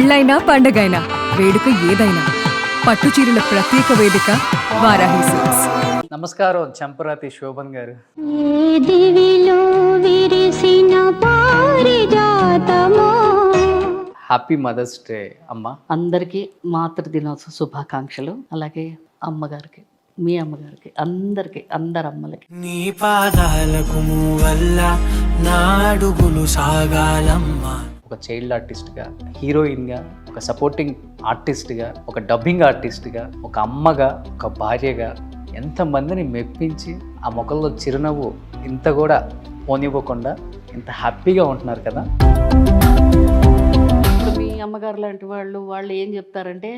పెళ్ళైనా పండగైనా వేడుక ఏదైనా పట్టు చీరల ప్రత్యేక వేదిక వారాహి సిల్క్స్. నమస్కారం చంపరాతి శోభన్ గారు. ఏ దివిలో విరిసిన పారిజాతమో. హ్యాపీ మదర్స్ డే అమ్మ. అందరికీ మాతృదినోత్సవ శుభాకాంక్షలు. అలాగే అమ్మగారికి, మీ అమ్మగారికి, అందరికి, అందరు అమ్మలకి. నీ పాదాలకు వల్ల నా అడుగులు సాగాలమ్మా. ఒక చైల్డ్ ఆర్టిస్ట్గా, హీరోయిన్గా, ఒక సపోర్టింగ్ ఆర్టిస్ట్గా, ఒక డబ్బింగ్ ఆర్టిస్ట్గా, ఒక అమ్మగా, ఒక భార్యగా ఎంతమందిని మెప్పించి ఆ ముఖంలో చిరునవ్వు ఇంత కూడా పోనివ్వకుండా ఇంత హ్యాపీగా ఉంటున్నారు కదా. ఇప్పుడు మీ అమ్మగారు లాంటి వాళ్ళు ఏం చెప్తారంటే,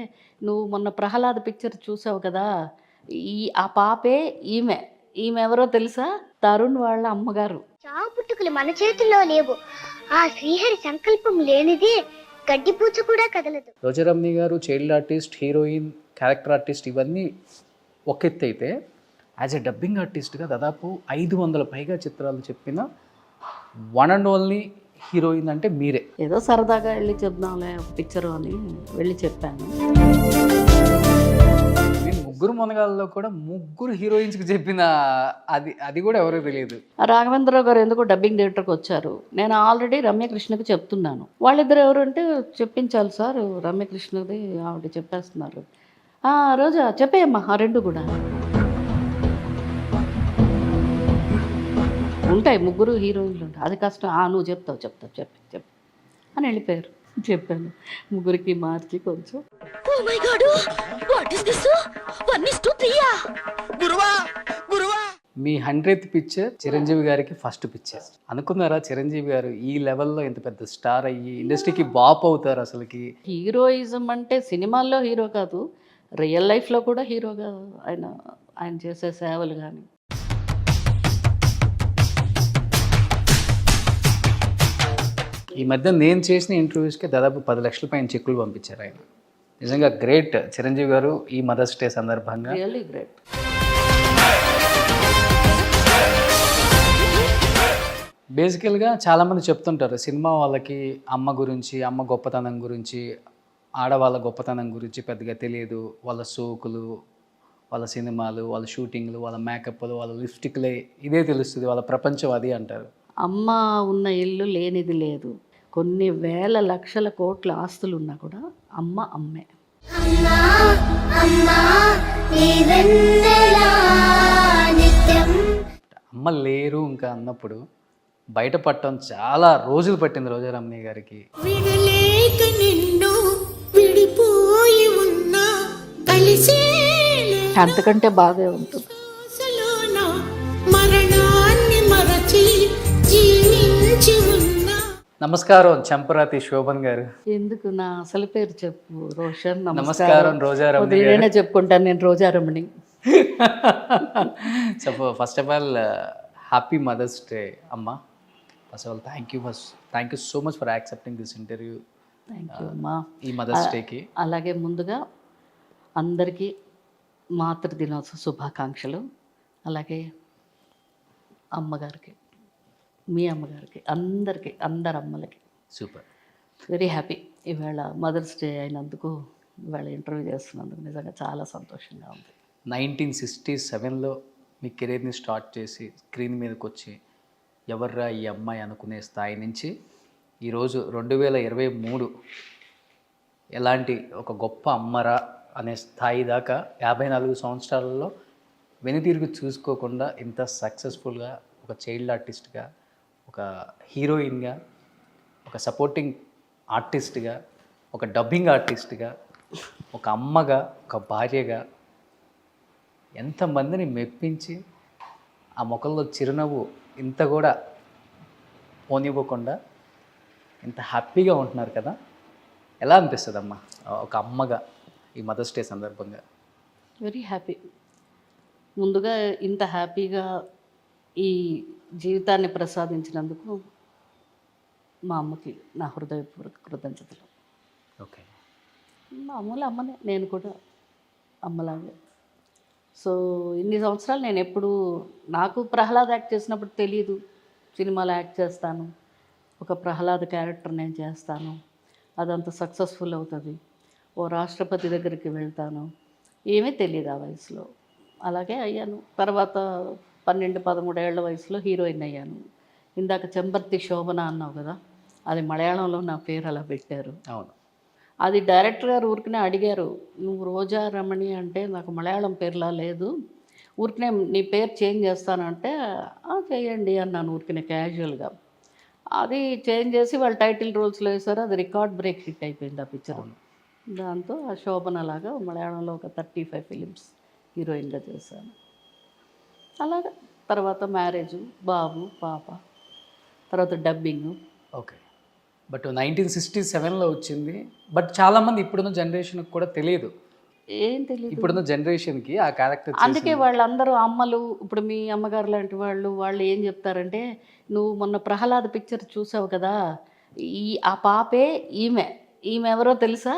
నువ్వు మొన్న ప్రహ్లాద్ పిక్చర్ చూసావు కదా, ఆ పాపే ఈమె ఎవరో తెలుసా? తరుణ్ వాళ్ళ అమ్మగారు. చావు పుట్టుకలు మన చేతుల్లో లేవు. ఆ శ్రీహరి సంకల్పం లేనిదే గడ్డిపూచ కూడా కదలదు. రోజారమ్మి గారు child artist, heroine, character artist ఇవన్నీ ఒక ఎత్తు అయితే, యాజ్ ఎ డబ్బింగ్ ఆర్టిస్ట్గా దాదాపు 500 పైగా చిత్రాలు చెప్పిన వన్ అండ్ ఓన్లీ హీరోయిన్ అంటే మీరే. ఏదో సరదాగా వెళ్ళి చెప్దాంలే పిక్చర్ అని వెళ్ళి చెప్పాను. నేను ముగ్గురు మొనగాళ్ళలో కూడా ముగ్గురు హీరోయిన్స్కి చెప్పిన అది కూడా ఎవరో తెలియదు. రాఘవేంద్రరావు గారు ఎందుకో డబ్బింగ్ థియేటర్కి వచ్చారు. నేను ఆల్రెడీ రమ్యకృష్ణకి చెప్తున్నాను. వాళ్ళిద్దరు ఎవరు అంటే, చెప్పించాలి సార్, రమ్యకృష్ణది ఆవిడ చెప్పేస్తున్నారు. రోజా చెప్పేయమ్మా, ఆ రెండు కూడా ఉంటాయి. ముగ్గురు హీరోయిన్లు ఉంటాయి, అది కష్టం. నువ్వు చెప్తావు చెప్పు అని వెళ్ళిపోయారు. చెప్పాను, ముగ్గురికి మార్చి కొంచెం. మీ 100th పిక్చర్ చిరంజీవి గారికి ఫస్ట్ పిక్చర్ అనుకున్నారా? చిరంజీవి గారు ఈ లెవెల్లో ఇంత పెద్ద స్టార్ అయ్యి ఇండస్ట్రీకి బాప్ అవుతారు. అసలుకి హీరోయిజం అంటే సినిమాల్లో హీరో కాదు, రియల్ లైఫ్లో కూడా హీరోగా ఆయన చేసే సేవలు కానీ. ఈ మధ్య నేను చేసిన ఇంటర్వ్యూస్కి దాదాపు 10 లక్షల పైన చెక్కులు పంపించారు ఆయన. నిజంగా గ్రేట్ చిరంజీవి గారు ఈ మదర్స్ డే సందర్భంగా. Really great. బేసికల్గా చాలామంది చెప్తుంటారు సినిమా వాళ్ళకి అమ్మ గురించి, అమ్మ గొప్పతనం గురించి, ఆడవాళ్ళ గొప్పతనం గురించి పెద్దగా తెలియదు. వాళ్ళ సోకులు, వాళ్ళ సినిమాలు, వాళ్ళ షూటింగ్లు, వాళ్ళ మేకప్లు, వాళ్ళ లిప్స్టిక్లే ఇదే తెలుస్తుంది, వాళ్ళ ప్రపంచం అది అంటారు. అమ్మ ఉన్న ఇల్లు లేనిది లేదు. కొన్ని వేల లక్షల కోట్ల ఆస్తులు ఉన్నా కూడా అమ్మ అమ్మే. అమ్మ లేరు ఇంకా అన్నప్పుడు బయటపడటం చాలా రోజులు పట్టింది రోజారమ్మి గారికి. అంతకంటే బాధే ఉంటుంది. నమస్కారం చంపరాతి శోభన్ గారు. ఎందుకు నా అసలు పేరు చెప్పు? రోషన్. నమస్కారం రోజారమ్మి గారు. నేనే చెప్పుకుంటాను, నేను Rojaramani. So first of all happy mothers day అమ్మ. First of all thank you so much for accepting this interview. Thank you అమ్మా. ఈ మదర్స్ డేకి అలాగే ముందుగా అందరికీ మాతృదినోత్సవ శుభాకాంక్షలు. అలాగే అమ్మగారికి, మీ అమ్మగారికి, అందరికీ, అందరు అమ్మలకి సూపర్. Very happy. ఇవాళ మదర్స్ డే అయినందుకు, ఇవాళ ఇంటర్వ్యూ చేస్తున్నందుకు నిజంగా చాలా సంతోషంగా ఉంది. 1967లో మీ కెరీర్ని స్టార్ట్ చేసి స్క్రీన్ మీదకి వచ్చి ఎవర్రా ఈ అమ్మాయి అనుకునే స్థాయి నుంచి ఈరోజు 2023 ఎలాంటి ఒక గొప్ప అమ్మరా అనే స్థాయి దాకా 54 సంవత్సరాలలో వెనుతిరిగి చూసుకోకుండా ఇంత సక్సెస్ఫుల్గా ఒక చైల్డ్ ఆర్టిస్ట్గా, ఒక హీరోయిన్గా, ఒక సపోర్టింగ్ ఆర్టిస్ట్గా, ఒక డబ్బింగ్ ఆర్టిస్ట్గా, ఒక అమ్మగా, ఒక భార్యగా ఎంతమందిని మెప్పించి ఆ ముఖంలో చిరునవ్వు ఇంత కూడా పోనివ్వకుండా ఇంత హ్యాపీగా ఉంటున్నారు కదా. ఎలా అనిపిస్తుంది అమ్మ ఒక అమ్మగా ఈ మదర్స్ డే సందర్భంగా? Very happy. ముందుగా ఇంత హ్యాపీగా ఈ జీవితాన్ని ప్రసాదించినందుకు మా అమ్మకి నా హృదయపూర్వక కృతజ్ఞతలు. ఓకే. మామూలు అమ్మనే, నేను కూడా అమ్మలాగే. సో ఇన్ని సంవత్సరాలు నేను ఎప్పుడు, నాకు ప్రహ్లాద్ యాక్ట్ చేసినప్పుడు తెలియదు సినిమాలో యాక్ట్ చేస్తాను, ఒక ప్రహ్లాద్ క్యారెక్టర్ నేను చేస్తాను, అదంత సక్సెస్ఫుల్ అవుతుంది, ఓ రాష్ట్రపతి దగ్గరికి వెళ్తాను, ఏమీ తెలియదు ఆ వయసులో. అలాగే అయ్యాను. తర్వాత 12-13 ఏళ్ల వయసులో హీరోయిన్ అయ్యాను. ఇందాక చెంబర్తి శోభన అన్నావు కదా, అది మలయాళంలో నా పేరు అలా పెట్టారు. అవును. అది డైరెక్టర్ గారు ఊరికనే అడిగారు, నువ్వు రోజా రమణి అంటే నాకు మలయాళం పేరులా లేదు, ఊరికనే నీ పేరు చేంజ్ చేస్తానంటే చేయండి అన్నాను ఊరికనే క్యాజువల్గా. అది చేంజ్ చేసి వాళ్ళు టైటిల్ రోల్స్లో వేశారు. అది రికార్డ్ బ్రేక్ హిట్ అయిపోయింది ఆ పిక్చర్. దాంతో ఆ శోభనలాగా మలయాళంలో ఒక 35 ఫిలిమ్స్ హీరోయిన్గా చేశాను. అలాగా తర్వాత మ్యారేజు, బాబు, పాప, తర్వాత డబ్బింగు. ఓకే. బట్ 1967లో వచ్చింది. బట్ చాలామంది ఇప్పుడున్న జనరేషన్కి కూడా తెలియదు. ఏం తెలియదు ఇప్పుడున్న జనరేషన్కి ఆ క్యారెక్టర్. అందుకే వాళ్ళందరూ అమ్మలు, ఇప్పుడు మీ అమ్మగారు లాంటి వాళ్ళు ఏం చెప్తారంటే, నువ్వు మొన్న ప్రహ్లాద్ పిక్చర్ చూసావు కదా, ఆ పాపే ఈమె ఎవరో తెలుసా,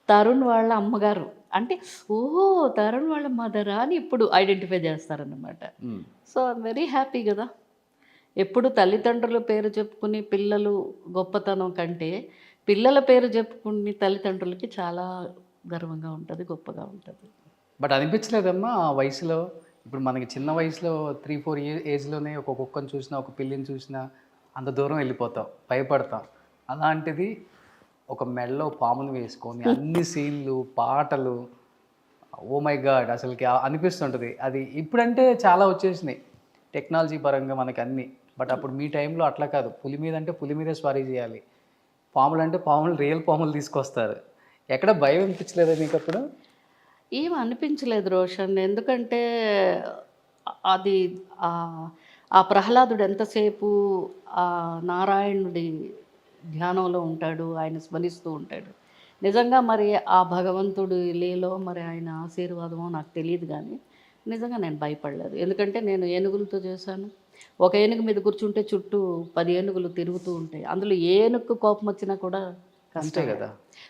తరుణ్ వాళ్ళ అమ్మగారు అంటే, ఓహో తరుణ్ వాళ్ళ మదరా అని ఇప్పుడు ఐడెంటిఫై చేస్తారన్నమాట. సో ఐఎమ్ వెరీ హ్యాపీ కదా. ఎప్పుడు తల్లిదండ్రుల పేరు చెప్పుకుని పిల్లలు గొప్పతనం కంటే పిల్లల పేరు చెప్పుకుని తల్లిదండ్రులకి చాలా గర్వంగా ఉంటుంది, గొప్పగా ఉంటుంది. బట్ అనిపించలేదమ్మా ఆ వయసులో, ఇప్పుడు మనకి చిన్న వయసులో 3-4 ఏజ్లోనే ఒక కుక్కను చూసినా, ఒక పిల్లిని చూసినా అంత దూరం వెళ్ళిపోతాం, భయపడతాం. అలాంటిది ఒక మెడలో పాములు వేసుకొని అన్ని సీన్లు, పాటలు, ఓ మై గాడ్ అసలుకి అనిపిస్తుంటుంది. అది ఇప్పుడంటే చాలా వచ్చేసినాయి టెక్నాలజీ పరంగా మనకి అన్నీ. బట్ అప్పుడు మీ టైంలో అట్లా కాదు. పులి మీద అంటే పులి మీదే స్వారీ చేయాలి, పాములు అంటే పాములు, రియల్ పాములు తీసుకొస్తారు. ఎక్కడ భయం అనిపించలేదా మీకు అప్పుడు? ఏం అనిపించలేదు రోషన్, ఎందుకంటే అది ఆ ప్రహ్లాదుడు ఎంతసేపు ఆ నారాయణుడి ధ్యానంలో ఉంటాడు, ఆయన స్మరిస్తూ ఉంటాడు. నిజంగా మరి ఆ భగవంతుడు లీలో మరి ఆయన ఆశీర్వాదమో నాకు తెలియదు, కానీ నిజంగా నేను భయపడలేదు. ఎందుకంటే నేను ఏనుగులతో చేశాను. ఒక ఏనుగు మీద కూర్చుంటే చుట్టూ 10 ఏనుగులు తిరుగుతూ ఉంటాయి. అందులో ఏనుగు కోపం వచ్చినా కూడా కష్టం కదా.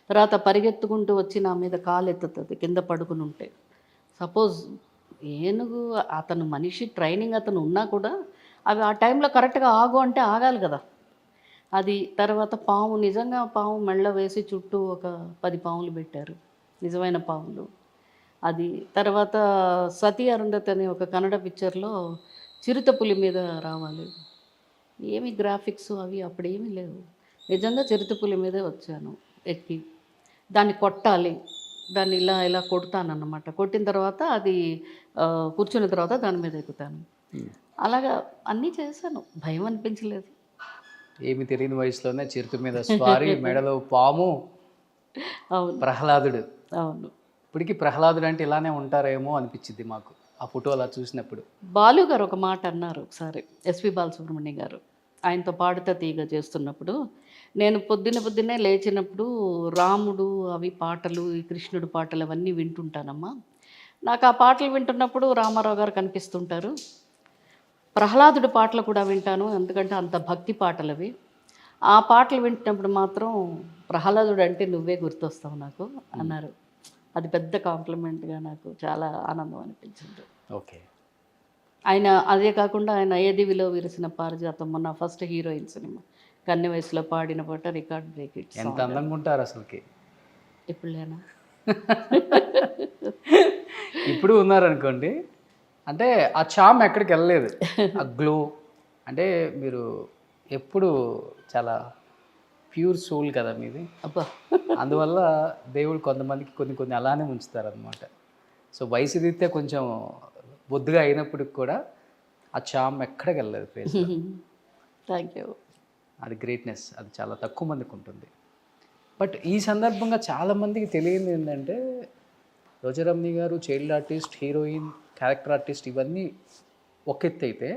తర్వాత పరిగెత్తుకుంటూ వచ్చి నా మీద కాలు ఎత్తుతుంది కింద పడుకుని ఉంటే. సపోజ్ ఏనుగు అతను మనిషి ట్రైనింగ్ అతను ఉన్నా కూడా అవి ఆ టైంలో కరెక్ట్గా ఆగు అంటే ఆగాలి కదా. అది తర్వాత పాము, నిజంగా పాము మెళ్ళ వేసి చుట్టూ ఒక 10 పాములు పెట్టారు, నిజమైన పాములు. అది తర్వాత సతీ అరుంధతి అనే ఒక కన్నడ పిక్చర్లో చిరుతపులి మీద రావాలి, ఏమి గ్రాఫిక్స్ అవి అప్పుడేమీ లేవు, నిజంగా చిరుతపులి మీదే వచ్చాను ఎక్కి. దాన్ని కొట్టాలి, దాన్ని ఇలా కొడతానన్నమాట. కొట్టిన తర్వాత అది కూర్చున్న తర్వాత దాని మీద ఎక్కుతాను. అలాగా అన్నీ చేశాను, భయం అనిపించలేదు. ఏమి తెలియని వయసులోనే చిరుత మీద స్వారీ, మెడలో పాము. అవును, ప్రహ్లాదుడు. అవును. ఇప్పటికీ ప్రహ్లాదుడు అంటే ఇలానే ఉంటారేమో అనిపించింది మాకు ఆ ఫోటో అలా చూసినప్పుడు. బాలు గారు ఒక మాట అన్నారు ఒకసారి, ఎస్పి బాలసుబ్రహ్మణ్యం గారు, ఆయనతో పాడుతా తీగ చేస్తున్నప్పుడు, నేను పొద్దున్నే లేచినప్పుడు రాముడు అవి పాటలు, ఈ కృష్ణుడు పాటలు అవన్నీ వింటుంటానమ్మా. నాకు ఆ పాటలు వింటున్నప్పుడు రామారావు గారు కనిపిస్తుంటారు. ప్రహ్లాదుడి పాటలు కూడా వింటాను, ఎందుకంటే అంత భక్తి పాటలు అవి. ఆ పాటలు వింటున్నప్పుడు మాత్రం ప్రహ్లాదుడు అంటే నువ్వే గుర్తొస్తావు నాకు అన్నారు. అది పెద్ద కాంప్లిమెంట్గా నాకు చాలా ఆనందం అనిపించింది. ఓకే. ఆయన అదే కాకుండా ఆయన ఏ దివిలో విరిసిన పారిజాతం మొన్న ఫస్ట్ హీరోయిన్ సినిమా కన్నె వయసులో పాడిన పాట రికార్డ్ బ్రేక్ హిట్. ఎంత అందంగా ఉంటారు అసలుకి. ఇప్పుడు లేనా? ఇప్పుడు ఉన్నారనుకోండి, అంటే ఆ చామ్ ఎక్కడికి వెళ్ళలేదు, ఆ గ్లో. అంటే మీరు ఎప్పుడు చాలా ప్యూర్ సోల్ కదా మీది. అబ్బా, అందువల్ల దేవుడు కొంతమందికి కొన్ని అలానే ఉంచుతారనమాట. సో వయసు రీత్యా కొంచెం బొద్దుగా అయినప్పటికి కూడా ఆ చామ్ ఎక్కడికి వెళ్ళలేదు ఫేస్. Thank you. అది గ్రేట్నెస్, అది చాలా తక్కువ మందికి ఉంటుంది. బట్ ఈ సందర్భంగా చాలామందికి తెలియదు ఏంటంటే, రోజా రమణి గారు child artist, heroine, character artist ఇవన్నీ ఒక ఎత్తు అయితే,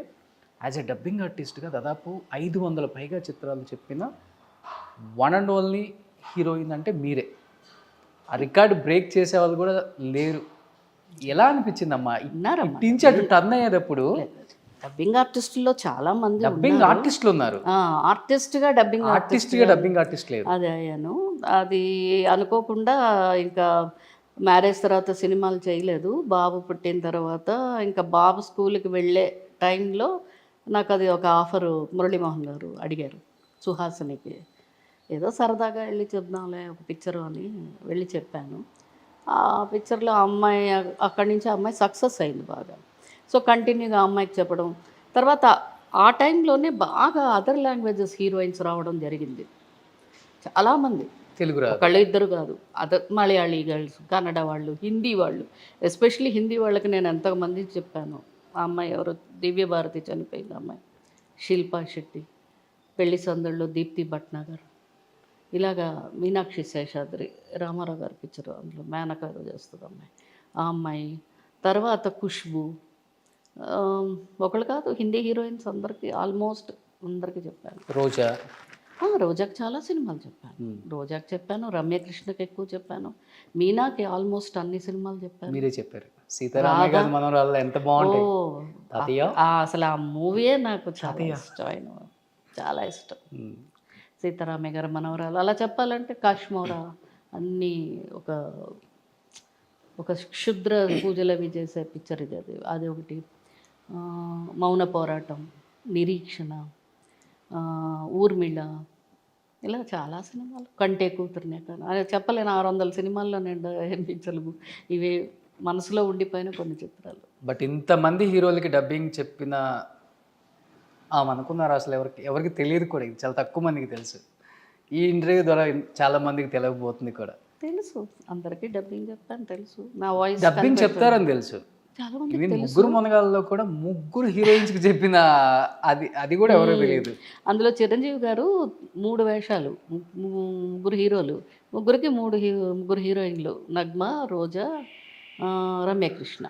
యాజ్ ఎ డబ్బింగ్ ఆర్టిస్ట్గా దాదాపు 500 పైగా చిత్రాలు చెప్పిన వన్ అండ్ ఓన్లీ హీరోయిన్ అంటే మీరే. ఆ రికార్డు బ్రేక్ చేసే వాళ్ళు కూడా లేరు. ఎలా అనిపించిందమ్మా ఇట్టించి అటు టర్న్ అయ్యేటప్పుడు? డబ్బింగ్ ఆర్టిస్టుల్లో చాలా మంది డబ్బింగ్ ఆర్టిస్టులు ఉన్నారు, ఆర్టిస్ట్గా డబ్బింగ్ ఆర్టిస్ట్ లేదు. అదే అయ్యాను. అది అనుకోకుండా ఇంకా మ్యారేజ్ తర్వాత సినిమాలు చేయలేదు. బాబు పుట్టిన తర్వాత ఇంకా బాబు స్కూల్కి వెళ్ళే టైంలో నాకు అది ఒక ఆఫరు మురళీమోహన్ గారు అడిగారు సుహాసినికి, ఏదో సరదాగా వెళ్ళి చెప్దాంలే ఒక పిక్చరు అని వెళ్ళి చెప్పాను. ఆ పిక్చర్లో అమ్మాయి అక్కడి నుంచి ఆ అమ్మాయి సక్సెస్ అయింది బాగా. సో కంటిన్యూగా ఆ అమ్మాయికి చెప్పడం, తర్వాత ఆ టైంలోనే బాగా అదర్ లాంగ్వేజెస్ హీరోయిన్స్ రావడం జరిగింది చాలామంది. తెలుగు రాదు. ఒకళ్ళు ఇద్దరు కాదు, అదర్ మలయాళీ గర్ల్స్, కన్నడ వాళ్ళు, హిందీ వాళ్ళు. ఎస్పెషలీ హిందీ వాళ్ళకి నేను ఎంతమంది చెప్పాను. ఆ అమ్మాయి ఎవరో దివ్య భారతి చనిపోయింది అమ్మాయి, శిల్పా శెట్టి, పెళ్లి సందడిలో దీప్తి భట్నాగర్, ఇలాగా మీనాక్షి శేషాద్రి, రామారావు గారి పిక్చర్ అందులో మేనకారు చేస్తుంది అమ్మాయి, ఆ అమ్మాయి. తర్వాత ఖుష్బు, ఒకళ్ళు కాదు హిందీ హీరోయిన్స్ అందరికీ ఆల్మోస్ట్ అందరికీ చెప్పాను. రోజా, రోజాకి చాలా సినిమాలు చెప్పాను. రోజాకి చెప్పాను, రమ్యకృష్ణకి ఎక్కువ చెప్పాను, మీనాకి ఆల్మోస్ట్ అన్ని సినిమాలు చెప్పాను. మీరే చెప్పారు. సీతారామయ్య గారి మనవరాలు ఎంత బాగుంటాయి. తాతయ్య అసలు ఆ మూవీయే నాకు చాలా ఇష్టమైన, చాలా ఇష్టం. సీతారామయ్య గారి మనవరాలు అలా చెప్పాలంటే కాశ్మోరా అన్నీ ఒక క్షుద్ర పూజలు అవి చేసే పిక్చర్ ఇది. అది ఒకటి, మౌన పోరాటం, నిరీక్షణ, ఊర్మిళ, ఇలా చాలా సినిమాలు, కంటే కూతురునే కానీ అది చెప్పలేను. 600 సినిమాల్లో నేను పిక్చర్లు ఇవే మనసులో ఉండిపోయిన కొన్ని చిత్రాలు. బట్ ఇంతమంది హీరోలకి డబ్బింగ్ చెప్పిన అనుకున్నారు అసలు ఎవరికి తెలియదు కూడా. ఇది చాలా తక్కువ మందికి తెలుసు. ఈ ఇంటర్వ్యూ ద్వారా చాలా మందికి తెలియకపోతుంది కూడా. తెలుసు, అందరికీ డబ్బింగ్ చెప్పాను, తెలుసు. నా వాయిస్ డబ్బింగ్ చెప్తారని తెలుసు. చాలా మంది ఈవెన్ ముగ్గురు మనగాళ్ళలో కూడా 3 హీరోయిన్స్కి చెప్పిన అది కూడా ఎవరో తెలియదు. అందులో చిరంజీవి గారు 3 వేషాలు, 3 హీరోలు, ముగ్గురికి 3 హీరోయిన్లు, నగ్మ, రోజా, రమ్యకృష్ణ.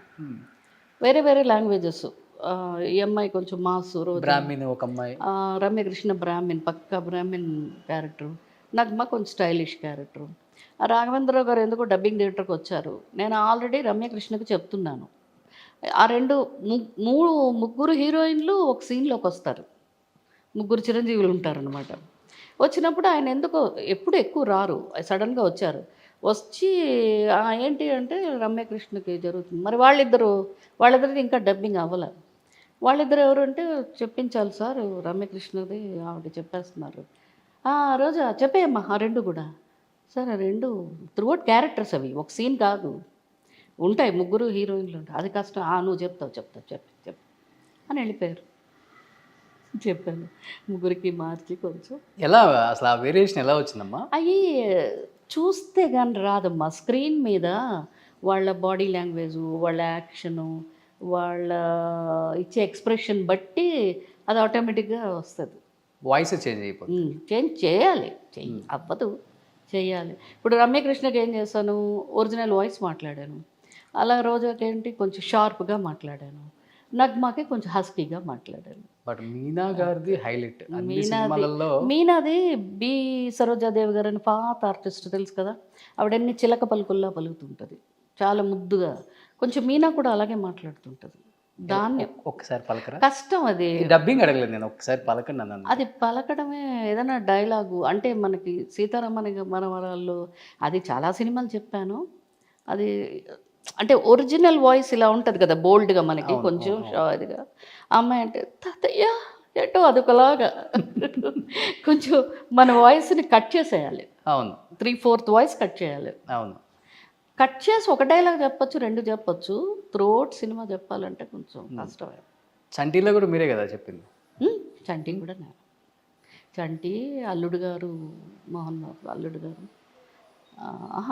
వేరే వేరే లాంగ్వేజెస్. ఈ అమ్మాయి కొంచెం మాస్, రోజా బ్రాహ్మణి ఒక అమ్మాయి, రమ్యకృష్ణ బ్రాహ్మణ్, పక్కా బ్రాహ్మణ్ క్యారెక్టర్, నగ్మ కొంచెం స్టైలిష్ క్యారెక్టర్. రాఘవేంద్రరావు గారు ఎందుకో డబ్బింగ్ థియేటర్కి వచ్చారు. నేను ఆల్రెడీ రమ్యకృష్ణకి చెప్తున్నాను. ఆ ముగ్గురు హీరోయిన్లు ఒక సీన్లోకి వస్తారు, 3 చిరంజీవులు ఉంటారనమాట. వచ్చినప్పుడు ఆయన ఎందుకో ఎప్పుడు ఎక్కువ రారు, సడన్గా వచ్చారు. వచ్చి ఏంటి అంటే రమ్యకృష్ణకి జరుగుతుంది. మరి వాళ్ళిద్దరిది ఇంకా డబ్బింగ్ అవ్వలే. వాళ్ళిద్దరు ఎవరు అంటే చెప్పించాలి సార్, రమ్యకృష్ణది ఆవిడ చెప్పేస్తున్నారు. రోజా చెప్పేయమ్మా ఆ 2 కూడా. సార్ ఆ 2 త్రూఅవుట్ క్యారెక్టర్స్, అవి ఒక సీన్ కాదు, ఉంటాయి 3 హీరోయిన్లు ఉంటాయి, అది కష్టం. నువ్వు చెప్తావు చెప్పు అని వెళ్ళిపోయారు. చెప్పాను, 3కి మార్చి కొంచెం. ఎలా అసలు ఆ వేరియేషన్ ఎలా వచ్చిందమ్మా? అవి చూస్తే కానీ రాదమ్మా. స్క్రీన్ మీద వాళ్ళ బాడీ లాంగ్వేజ్, వాళ్ళ యాక్షను, వాళ్ళ ఇచ్చే ఎక్స్ప్రెషన్ బట్టి అది ఆటోమేటిక్గా వస్తుంది. వాయిస్ చేంజ్ అయిపోతుంది. చేంజ్ చేయాలి, అవ్వదు, చేయాలి. ఇప్పుడు రమ్యకృష్ణకి ఏం చేశాను, ఒరిజినల్ వాయిస్ మాట్లాడాను. అలా రోజాకి ఏంటి కొంచెం షార్ప్గా మాట్లాడాను, నగ్మాకి కొంచెం హస్కీగా మాట్లాడాను. బట్ మీనా గారిది హైలైట్. మీనాది బి సరోజాదేవి గారు అని పాత ఆర్టిస్ట్ తెలుసు కదా, ఆవిడన్ని చిలక పలుకుల్లా పలుకుతుంటుంది, చాలా ముద్దుగా. కొంచెం మీనా కూడా అలాగే మాట్లాడుతుంటుంది. దాన్ని ఒక్కసారి పలకరా, కష్టం. అది డబ్బింగ్ అడగలేదు నేను, ఒక్కసారి పలకండి అన్నాను. అది పలకడమే. ఏదైనా డైలాగు అంటే మనకి సీతారామని మనవరాల్లో అది చాలా సినిమాలు చెప్పాను. అది అంటే ఒరిజినల్ వాయిస్ ఇలా ఉంటుంది కదా, బోల్డ్గా మనకి కొంచెం ఇదిగా. అమ్మాయి అంటే తాతయ్య ఎటో అదొకలాగా కొంచెం మన వాయిస్ని కట్ చేసేయాలి. అవును, 3/4 వాయిస్ కట్ చేయాలి. అవును, కట్ చేసి ఒక డైలాగ్ చెప్పొచ్చు, 2 చెప్పొచ్చు. త్రోట్ సినిమా చెప్పాలంటే కొంచెం కష్టమే. చంటీలో కూడా మీరే కదా చెప్పింది? చంటి కూడా నేను. చంటి అల్లుడు గారు, మోహన్ బాబు అల్లుడు గారు,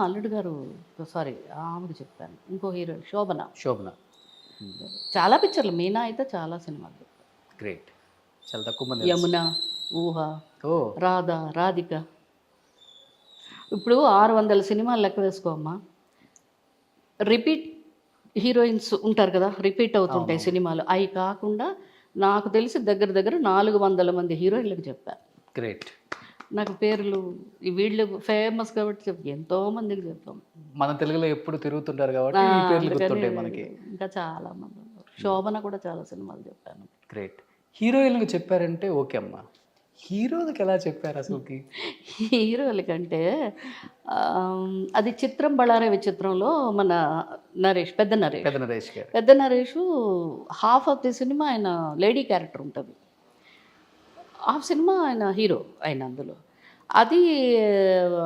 అల్లుడు గారు సారీ ఆమెకు చెప్పాను. ఇంకో హీరోయిన్ శోభన. చాలా పిక్చర్లు. మీనా అయితే చాలా సినిమాలు చెప్పాను. గ్రేట్. చాలా తక్కువ మంది. యమున, ఊహ, రాధిక. ఇప్పుడు 600 సినిమాలు లెక్క వేసుకోమ్మా. రిపీట్ హీరోయిన్స్ ఉంటారు కదా, రిపీట్ అవుతుంటాయి సినిమాలు. అవి కాకుండా నాకు తెలిసి దగ్గర 400 మంది హీరోయిన్లకు చెప్పాను. గ్రేట్. నాకు పేర్లు వీళ్ళు ఫేమస్ కాబట్టి ఎంతో మందికి చెప్పాం. మన తెలుగులో ఎప్పుడు తిరుగుతుంటారు కాబట్టి ఈ పేర్లు గుర్తుంటాయి మనకి. ఇంకా చాలా మంది ఉన్నారు. శోభన కూడా చాలా సినిమాలు చెప్పాను. గ్రేట్. హీరోయిన్లకు చెప్పారంటే ఓకే అమ్మా, హీరోలకు ఎలా చెప్పారు అసలుకి? హీరోలకంటే అది చిత్రం బళారే విచిత్రంలో మన నరేష్, పెద్ద Naresh half of the cinema ఆయన లేడీ క్యారెక్టర్ ఉంటుంది, హాఫ్ సినిమా ఆయన హీరో. ఆయన అందులో అది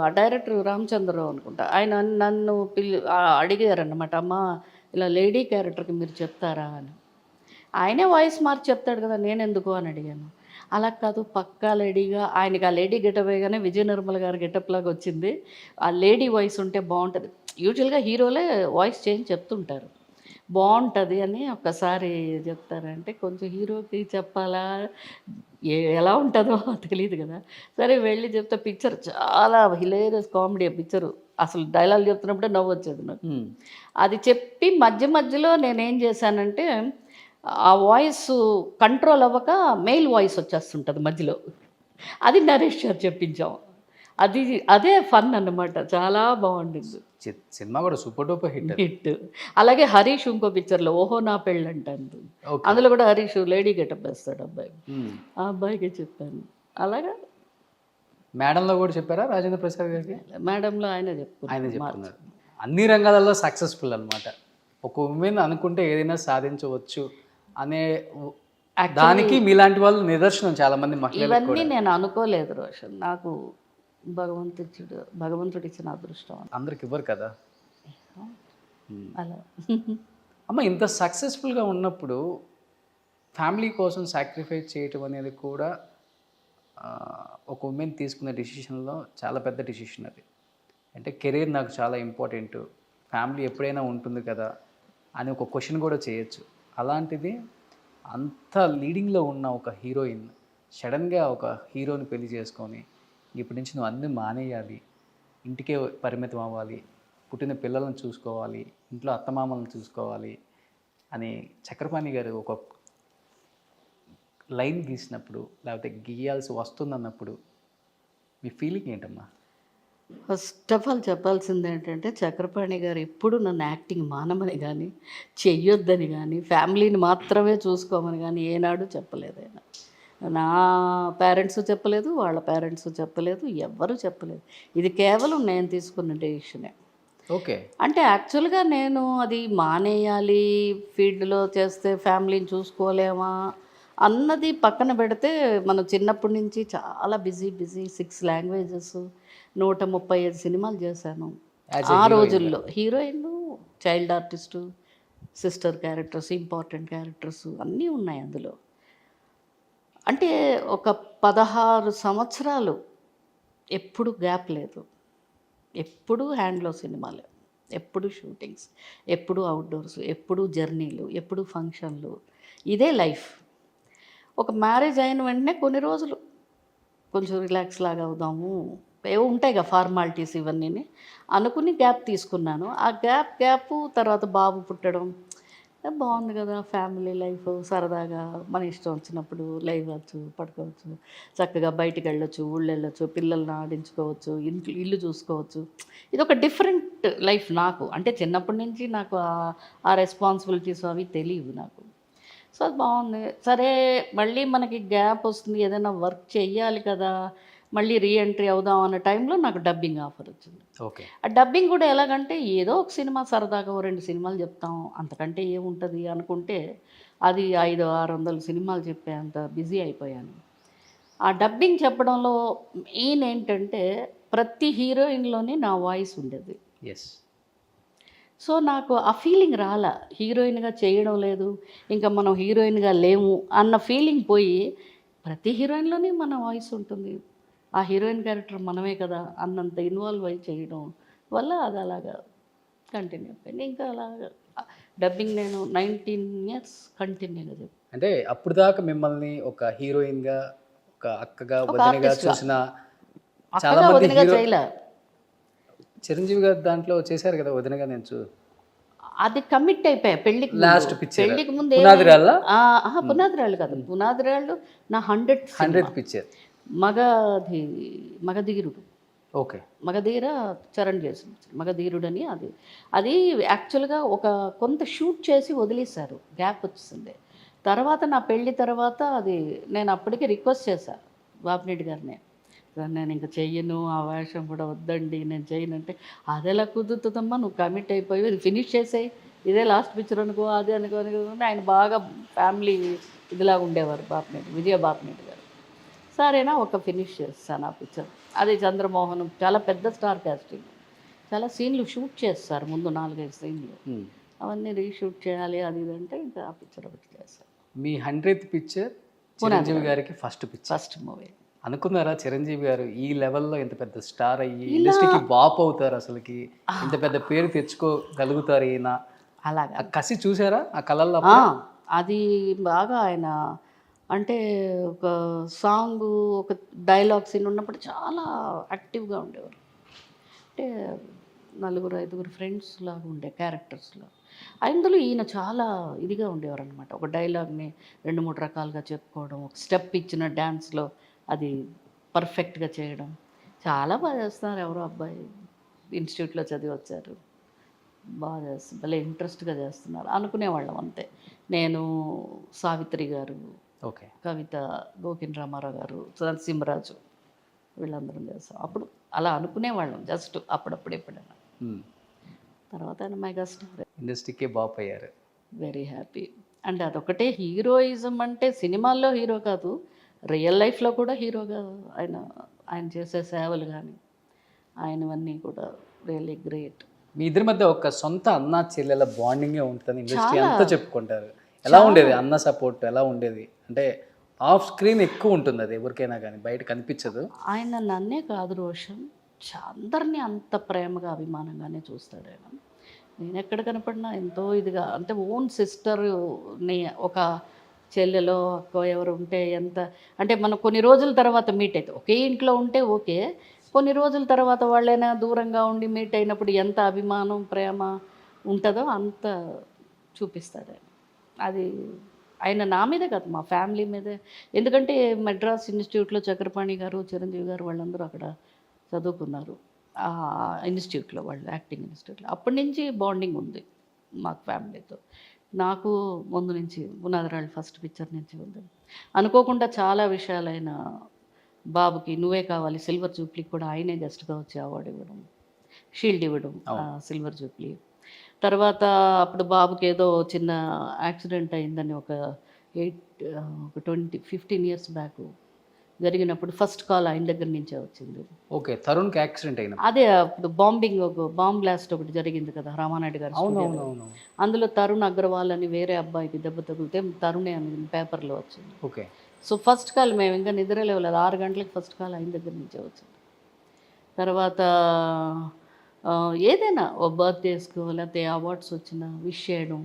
ఆ డైరెక్టర్ రామచంద్రరావు అనుకుంటా, ఆయన నన్ను అడిగారన్నమాట, అమ్మ ఇలా లేడీ క్యారెక్టర్కి మీరు చెప్తారా అని. ఆయనే వాయిస్ మార్చి చెప్తాడు కదా, నేనెందుకు అని అడిగాను. అలా కాదు, పక్కా లేడీగా, ఆయనకి ఆ లేడీ గెటప్ వేయగానే విజయ నిర్మల గారి గెటప్ లాగా వచ్చింది, ఆ లేడీ వాయిస్ ఉంటే బాగుంటుంది. యూజువల్గా హీరోలే వాయిస్ చేంజ్ చెప్తుంటారు, బాగుంటుంది అని ఒక్కసారి చెప్తారంటే కొంచెం హీరోకి చెప్పాలా, ఎలా ఉంటుందో తెలియదు కదా. సరే వెళ్ళి చెప్తే పిక్చర్ చాలా హిలేరియస్ కామెడీ పిక్చరు, అసలు డైలాగ్ చెప్తున్నప్పుడే నవ్వు వచ్చేది నాకు. అది చెప్పి మధ్య మధ్యలో నేనేం చేశానంటే ఆ వాయిస్ కంట్రోల్ అవ్వక మెయిల్ వాయిస్ వచ్చేస్తుంటుంది మధ్యలో, అది నరేష్ గారు చెప్పించాం. అదే ఫన్ అన్నమాట, చాలా బాగుండింది. సినిమా కూడా సూపర్ డూపర్ హిట్. అలాగే హరీష్ ఇంకో పిక్చర్లో ఓహో నా పెళ్ళి అంటాను, అందులో కూడా హరీష్ లేడీ గెటప్ వేస్తాడు అబ్బాయి, ఆ అబ్బాయికి చెప్పాను. అలాగా మేడంలో కూడా చెప్పారా రాజేంద్ర ప్రసాద్ గారికి? మేడంలో ఆయన చెప్తున్నారు. అన్ని రంగాలలో సక్సెస్ఫుల్ అనమాట. ఒక ఉమెన్ అనుకుంటే ఏదైనా సాధించవచ్చు అనే దానికి మీలాంటి వాళ్ళు నిదర్శనం. చాలా మంది మహిళలు ఇవన్నీ నేను అనుకోలేదు రోషన్, నాకు భగవంతుడు ఇచ్చిన అదృష్టం. అందరికి ఇవ్వరు కదా అలా. అమ్మ, ఇంత సక్సెస్ఫుల్గా ఉన్నప్పుడు ఫ్యామిలీ కోసం సాక్రిఫైస్ చేయటం అనేది కూడా ఒక ఉమెన్ తీసుకునే డిసిషన్లో చాలా పెద్ద డిసిషన్ అది. అంటే కెరీర్ నాకు చాలా ఇంపార్టెంట్, ఫ్యామిలీ ఎప్పుడైనా ఉంటుంది కదా అని ఒక క్వశ్చన్ కూడా చేయొచ్చు. అలాంటిది అంత లీడింగ్లో ఉన్న ఒక హీరోయిన్ సడన్గా ఒక హీరోని పెళ్లి చేసుకొని ఇప్పటి నుంచి నువ్వు అన్నీ మానేయాలి, ఇంటికే పరిమితం అవ్వాలి, పుట్టిన పిల్లలను చూసుకోవాలి, ఇంట్లో అత్తమామలను చూసుకోవాలి అని చక్రపాణి గారు ఒక లైన్ గీసినప్పుడు, లేకపోతే గీయాల్సి వస్తుందన్నప్పుడు మీ ఫీలింగ్ ఏంటమ్మా? ఫస్ట్ ఆఫ్ ఆల్ చెప్పాల్సింది ఏంటంటే, చక్రపాణి గారు ఎప్పుడు నన్ను యాక్టింగ్ మానమని కానీ, చెయ్యొద్దని కానీ, ఫ్యామిలీని మాత్రమే చూసుకోమని కానీ ఏనాడు చెప్పలేదు ఆయన. నా పేరెంట్స్ చెప్పలేదు, వాళ్ళ పేరెంట్స్ చెప్పలేదు, ఎవ్వరూ చెప్పలేదు. ఇది కేవలం నేను తీసుకున్న డెసిషనే. ఓకే. అంటే యాక్చువల్గా నేను అది మానేయాలి, ఫీల్డ్లో చేస్తే ఫ్యామిలీని చూసుకోలేమా అన్నది పక్కన పెడితే, మనం చిన్నప్పటి నుంచి చాలా బిజీ 6 లాంగ్వేజెస్, 135 సినిమాలు చేశాను. ఆ రోజుల్లో heroine, child artist, sister characters, important characters అన్నీ ఉన్నాయి అందులో. అంటే ఒక 16 సంవత్సరాలు ఎప్పుడు గ్యాప్ లేదు, ఎప్పుడు హ్యాండ్లో సినిమాలు, ఎప్పుడు షూటింగ్స్, ఎప్పుడు అవుట్డోర్స్, ఎప్పుడు జర్నీలు, ఎప్పుడు ఫంక్షన్లు, ఇదే లైఫ్. ఒక మ్యారేజ్ అయిన వెంటనే కొన్ని రోజులు కొంచెం రిలాక్స్ లాగా అవుదాము, ఏవో ఉంటాయి కదా ఫార్మాలిటీస్, ఇవన్నీ అనుకుని గ్యాప్ తీసుకున్నాను. ఆ గ్యాప్ తర్వాత బాబు పుట్టడం, బాగుంది కదా ఫ్యామిలీ లైఫ్, సరదాగా మన ఇష్టం వచ్చినప్పుడు లేవచ్చు, పడుకోవచ్చు, చక్కగా బయటికి వెళ్ళొచ్చు, ఊళ్ళు వెళ్ళొచ్చు, పిల్లల్ని ఆడించుకోవచ్చు, ఇల్లు చూసుకోవచ్చు. ఇది ఒక డిఫరెంట్ లైఫ్ నాకు. అంటే చిన్నప్పటి నుంచి నాకు ఆ రెస్పాన్సిబిలిటీస్ అవి తెలియవు నాకు. సో అది బాగుంది. సరే మళ్ళీ మనకి గ్యాప్ వస్తుంది, ఏదైనా వర్క్ చెయ్యాలి కదా, మళ్ళీ రీఎంట్రీ అవుదాం అన్న టైంలో నాకు డబ్బింగ్ ఆఫర్ వచ్చింది. ఓకే. ఆ డబ్బింగ్ కూడా ఎలాగంటే ఏదో ఒక సినిమా సరదాగా 2 సినిమాలు చెప్తాం, అంతకంటే ఏముంటుంది అనుకుంటే అది 500-600 సినిమాలు చెప్పే అంత బిజీ అయిపోయాను. ఆ డబ్బింగ్ చెప్పడంలో మెయిన్ ఏంటంటే ప్రతి హీరోయిన్లోనే నా వాయిస్ ఉండేది. ఎస్. సో నాకు ఆ ఫీలింగ్ రాలా, హీరోయిన్గా చేయడం లేదు, ఇంకా మనం హీరోయిన్గా లేము అన్న ఫీలింగ్ పోయి, ప్రతి హీరోయిన్లోనే మన వాయిస్ ఉంటుంది, ఆ హీరోయిన్ క్యారెక్టర్ మనమే కదా అన్నంత ఇన్వాల్వ్ అయ్యి చేయడం వల్ల అది అలాగా కంటిన్యూ అయిపోయింది. ఇంకా అలాగా డబ్బింగ్ నేను 19 years కంటిన్యూగా చెప్పాను. అంటే అప్పుడు దాకా మిమ్మల్ని ఒక హీరోయిన్గా, ఒక అక్కగా, వదినగా చూసిన చాలా మంది చేయలే. చిరంజీవి గారు దాంట్లో చేశారు కదా వదినగా, నేను అది కమిట్ అయిపోయా పెళ్ళికి లాస్ట్ పిక్చర్, పెళ్ళికి ముందు పునాదిరాళ్ళు కాదు, పునాదిరాళ్ళు నా 100th picture, Magadheerudu. Okay. Magadheera Charan చేసింది మగధీరుడు అని. అది యాక్చువల్గా ఒక కొంత షూట్ చేసి వదిలేశారు, గ్యాప్ వచ్చింది. తర్వాత నా పెళ్ళి తర్వాత అది నేను అప్పటికి రిక్వెస్ట్ చేశాను బాపిరెడ్డి గారిని, నేను ఇంకా చెయ్యను, ఆ వేషం కూడా వద్దండి, నేను చేయనంటే, అది ఎలా కుదురుతుందమ్మా, నువ్వు కమిట్ అయిపోయి ఇది ఫినిష్ చేసేయి, ఇదే లాస్ట్ పిక్చర్ అనుకో, అది అనుకో. ఆయన బాగా ఫ్యామిలీ ఇదిలాగా ఉండేవారు బాపిరెడ్డి, విజయ బాపిరెడ్డి గారు. సరేనా ఒక ఫినిష్ చేస్తాను ఆ పిక్చర్. అది చంద్రమోహన్ చాలా పెద్ద స్టార్ కాస్టింగ్, చాలా సీన్లు షూట్ చేస్తారు ముందు 4-5 సీన్లు, అవన్నీ రీషూట్ చేయాలి అది ఇది అంటే ఇంకా ఆ పిక్చర్ ఒకటి చేస్తారు. మీ 100th పిక్చర్ చిరంజీవి గారికి ఫస్ట్ పిక్చర్. First movie. అనుకున్నారా చిరంజీవి గారు ఈ లెవెల్లో ఇంత పెద్ద స్టార్ అయ్యి ఇండస్ట్రీకి బాప్ అవుతారు, అసలుకి ఇంత పెద్ద పేరు తెచ్చుకోగలుగుతారు ఈయన? అలాగా ఆ కసి చూసారా ఆ కళల్లో? అది బాగా ఆయన అంటే ఒక సాంగ్ ఒక డైలాగ్ సీన్ ఉన్నప్పుడు చాలా యాక్టివ్గా ఉండేవారు. అంటే 4-5 ఫ్రెండ్స్ లాగా ఉండే క్యారెక్టర్స్లో అందులో ఈయన చాలా ఇదిగా ఉండేవారు అనమాట. ఒక డైలాగ్ని 2-3 రకాలుగా చెప్పుకోవడం, ఒక స్టెప్ ఇచ్చిన డ్యాన్స్లో అది పర్ఫెక్ట్గా చేయడం, చాలా బాగా చేస్తున్నారు. ఎవరో అబ్బాయి ఇన్స్టిట్యూట్లో చదివి వచ్చారు, బాగా చేస్తున్నారు, భలే ఇంట్రెస్ట్గా చేస్తున్నారు అనుకునేవాళ్ళం అంతే. నేను, సావిత్రి గారు, ఓకే, కవిత, గోకిన్ రామారావు గారు, నరసింహరాజు, వీళ్ళందరం చేస్తాం. అప్పుడు అలా అనుకునేవాళ్ళం జస్ట్ అప్పుడప్పుడు ఎప్పుడైనా. తర్వాత ఆయన మెగాస్టార్, ఇండస్ట్రీకే బాప్ అయ్యారు. Very happy. అండ్ అదొకటే హీరోయిజం అంటే సినిమాల్లో హీరో కాదు, రియల్ లైఫ్లో కూడా హీరోగా ఆయన చేసే సేవలు కానీ ఆయనవన్నీ కూడా రియల్లీ గ్రేట్. మీ ఇద్దరి మధ్య ఒక సొంత అన్న చెల్లెల బాండింగే ఉంటుంది, ఇండస్ట్రీ అంతా చెప్పుకుంటారు. ఎలా ఉండేది అన్న సపోర్ట్, ఎలా ఉండేది? అంటే ఆఫ్ స్క్రీన్ ఎక్కువ ఉంటుంది అది ఎవరికైనా కానీ, బయట కనిపించదు. ఆయన నన్నే కాదు రోషన్, అందరినీ అంత ప్రేమగా అభిమానంగానే చూస్తాడు ఆయన. నేను ఎక్కడ కనపడినా ఎంతో ఇదిగా, అంటే ఓన్ సిస్టర్ని ఒక చెల్లెలో అక్కో ఎవరు ఉంటే ఎంత అంటే మనం కొన్ని రోజుల తర్వాత మీట్ అయితే ఒకే ఇంట్లో ఉంటే ఓకే, కొన్ని రోజుల తర్వాత వాళ్ళైనా దూరంగా ఉండి మీట్ అయినప్పుడు ఎంత అభిమానం ప్రేమ ఉంటుందో అంత చూపిస్తాడు ఆయన. అది ఆయన నా మీదే కాదు, మా ఫ్యామిలీ మీదే. ఎందుకంటే మెడ్రాస్ ఇన్స్టిట్యూట్లో చక్రపాణి గారు, చిరంజీవి గారు వాళ్ళందరూ అక్కడ చదువుకున్నారు ఆ ఇన్స్టిట్యూట్లో, వాళ్ళు యాక్టింగ్ ఇన్స్టిట్యూట్లో. అప్పటి నుంచి బాండింగ్ ఉంది మాకు ఫ్యామిలీతో. నాకు ముందు నుంచి పునాదిరాళ్ళు ఫస్ట్ పిక్చర్ నుంచి ఉంది. అనుకోకుండా చాలా విషయాలైన బాబుకి నువ్వే కావాలి సిల్వర్ జూబ్లీకి కూడా ఆయనే గెస్ట్గా వచ్చి అవార్డు ఇవ్వడం, షీల్డ్ ఇవ్వడం సిల్వర్ జూబ్లీ. తర్వాత అప్పుడు బాబుకి ఏదో చిన్న యాక్సిడెంట్ అయిందని ఒక 15 ఇయర్స్ బ్యాక్ జరిగినప్పుడు ఫస్ట్ కాల్ ఆయన దగ్గర నుంచే వచ్చింది. ఓకే, తరుణ్కి యాక్సిడెంట్ అయిన అదే అప్పుడు బాంబ్ బ్లాస్ట్ ఒకటి జరిగింది కదా రామానాయుడు గారు స్టూడియోలో. అందులో తరుణ్ అగ్రవాల్ అని వేరే అబ్బాయికి దెబ్బ తగిలితే తరుణే అని పేపర్లో వచ్చింది. ఓకే, సో ఫస్ట్ కాల్ మేము ఇంకా నిద్ర లేవలేదు, 6 గంటలకు ఫస్ట్ కాల్ ఆయన దగ్గర నుంచే వచ్చింది. తర్వాత ఏదైనా ఓ బర్త్డేస్కు లేకపోతే అవార్డ్స్ వచ్చినా విష్ చేయడం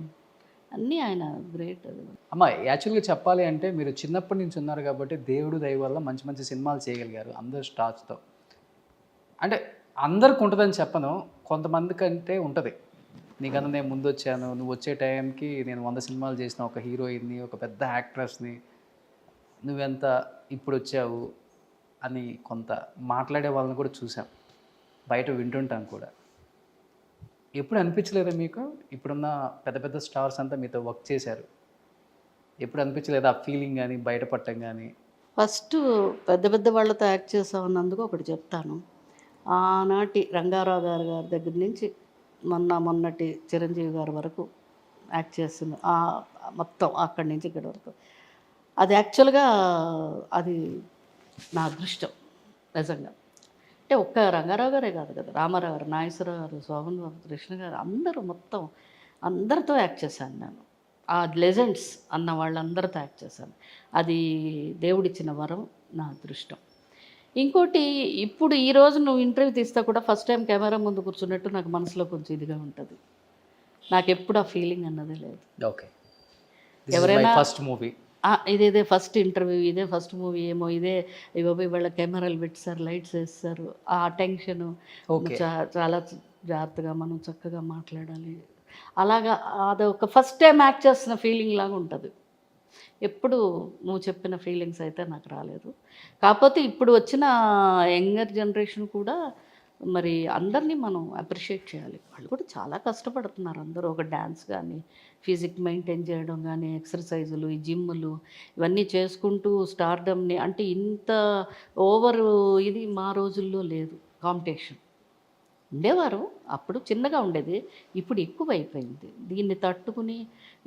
అన్నీ ఆయన గ్రేట్. అది అమ్మ యాక్చువల్గా చెప్పాలి అంటే మీరు చిన్నప్పటి నుంచి ఉన్నారు కాబట్టి దేవుడు దయ వల్ల మంచి మంచి సినిమాలు చేయగలిగారు అందరు స్టార్స్తో. అంటే అందరికి ఉంటుందని చెప్పను, కొంతమంది కంటే ఉంటుంది. నీకన్నా నేను ముందు వచ్చాను, నువ్వు వచ్చే టైంకి నేను 100 సినిమాలు చేసిన ఒక హీరోయిన్ని, ఒక పెద్ద యాక్ట్రెస్ని, నువ్వెంత ఇప్పుడు వచ్చావు అని కొంత మాట్లాడే వాళ్ళని కూడా చూసాం, బయట వింటుంటాం కూడా. ఎప్పుడు అనిపించలేదా మీకు ఇప్పుడున్న పెద్ద పెద్ద స్టార్స్ అంతా మీతో వర్క్ చేశారు, ఎప్పుడు అనిపించలేదా ఆ ఫీలింగ్ కానీ బయటపడటం కానీ? ఫస్ట్ పెద్ద పెద్ద వాళ్ళతో యాక్ట్ చేసామన్నందుకు ఒకటి చెప్తాను. ఆనాటి రంగారావు గారి దగ్గర నుంచి మొన్నటి చిరంజీవి గారి వరకు యాక్ట్ చేసింది మొత్తం అక్కడి నుంచి ఇక్కడి వరకు. అది యాక్చువల్గా అది నా అదృష్టం నిజంగా. అంటే ఒక్క రంగారావు గారే కాదు కదా, రామారావు గారు, నాగేశ్వరరావు గారు, శోభన్ బాబు, కృష్ణ గారు, అందరూ మొత్తం అందరితో యాక్ట్ చేశాను నేను. ఆ లెజెండ్స్ అన్న వాళ్ళందరితో యాక్ట్ చేశాను. అది దేవుడిచ్చిన వరం, నా అదృష్టం. ఇంకోటి ఇప్పుడు ఈరోజు నువ్వు ఇంటర్వ్యూ తీస్తా కూడా ఫస్ట్ టైం కెమెరా ముందు కూర్చున్నట్టు నాకు మనసులో కొంచెం ఇదిగా ఉంటుంది. నాకు ఎప్పుడు ఆ ఫీలింగ్ అన్నదే లేదు. ఓకే, ఎవరైనా ఫస్ట్ మూవీ ఇదే ఫస్ట్ ఇంటర్వ్యూ, ఇదే ఫస్ట్ మూవీ ఏమో, ఇదే వాళ్ళ కెమెరాలు పెట్టారు, లైట్స్ వేస్తారు, ఆ టెన్షను, చాలా జాగ్రత్తగా మనం చక్కగా మాట్లాడాలి, అలాగా అదొక ఫస్ట్ టైం యాక్ట్ చేస్తున్న ఫీలింగ్ లాగా ఉంటుంది. ఎప్పుడు నువ్వు చెప్పిన ఫీలింగ్స్ అయితే నాకు రాలేదు. కాకపోతే ఇప్పుడు వచ్చిన యంగర్ జనరేషన్ కూడా మరి అందరినీ మనం అప్రిషియేట్ చేయాలి. వాళ్ళు కూడా చాలా కష్టపడుతున్నారు అందరూ. ఒక డ్యాన్స్ కానీ, ఫిజిక్ మెయింటైన్ చేయడం కానీ, ఎక్సర్సైజులు, ఈ జిమ్ములు ఇవన్నీ చేసుకుంటూ స్టార్డమ్ని, అంటే ఇంత ఓవర్ ఇది మా రోజుల్లో లేదు. కాంపిటీషన్ ఉండేవారు అప్పుడు, చిన్నగా ఉండేది, ఇప్పుడు ఎక్కువ అయిపోయింది. దీన్ని తట్టుకుని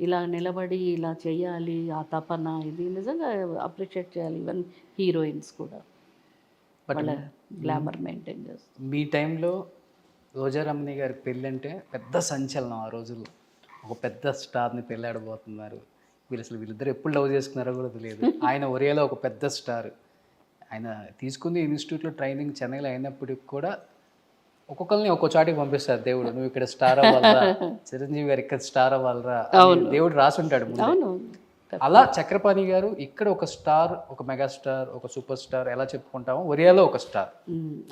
ఇలా నిలబడి ఇలా చేయాలి, ఆ తపన, ఇది నిజంగా అప్రిషియేట్ చేయాలి. ఈవెన్ హీరోయిన్స్ కూడా వాళ్ళ గ్లామర్ మెయింటైన్ చేస్తాం. మీ టైంలో రోజారమణి గారి పెళ్ళి అంటే పెద్ద సంచలనం ఆ రోజుల్లో. ఒక పెద్ద స్టార్ని పెళ్ళాడబోతున్నారు, వీళ్ళిద్దరు ఎప్పుడు లవ్ చేసుకున్నారో కూడా తెలియదు. ఆయన ఒరియాలో ఒక పెద్ద స్టార్, ఆయన తీసుకుంది ఇన్స్టిట్యూట్లో ట్రైనింగ్ చెన్నైలో అయినప్పటికి కూడా ఒక్కొక్కరిని ఒక్కో చాటికి పంపిస్తారు దేవుడు, నువ్వు ఇక్కడ స్టార్ అవ్వాలరా, చిరంజీవి గారు ఇక్కడ స్టార్ అవ్వాలరా అని దేవుడు రాసుంటాడు ముందే. అవును, అలా చక్రపాణి గారు ఇక్కడ ఒక స్టార్, ఒక మెగాస్టార్, ఒక సూపర్ స్టార్ ఎలా చెప్పుకుంటామో ఒరియాలో ఒక స్టార్.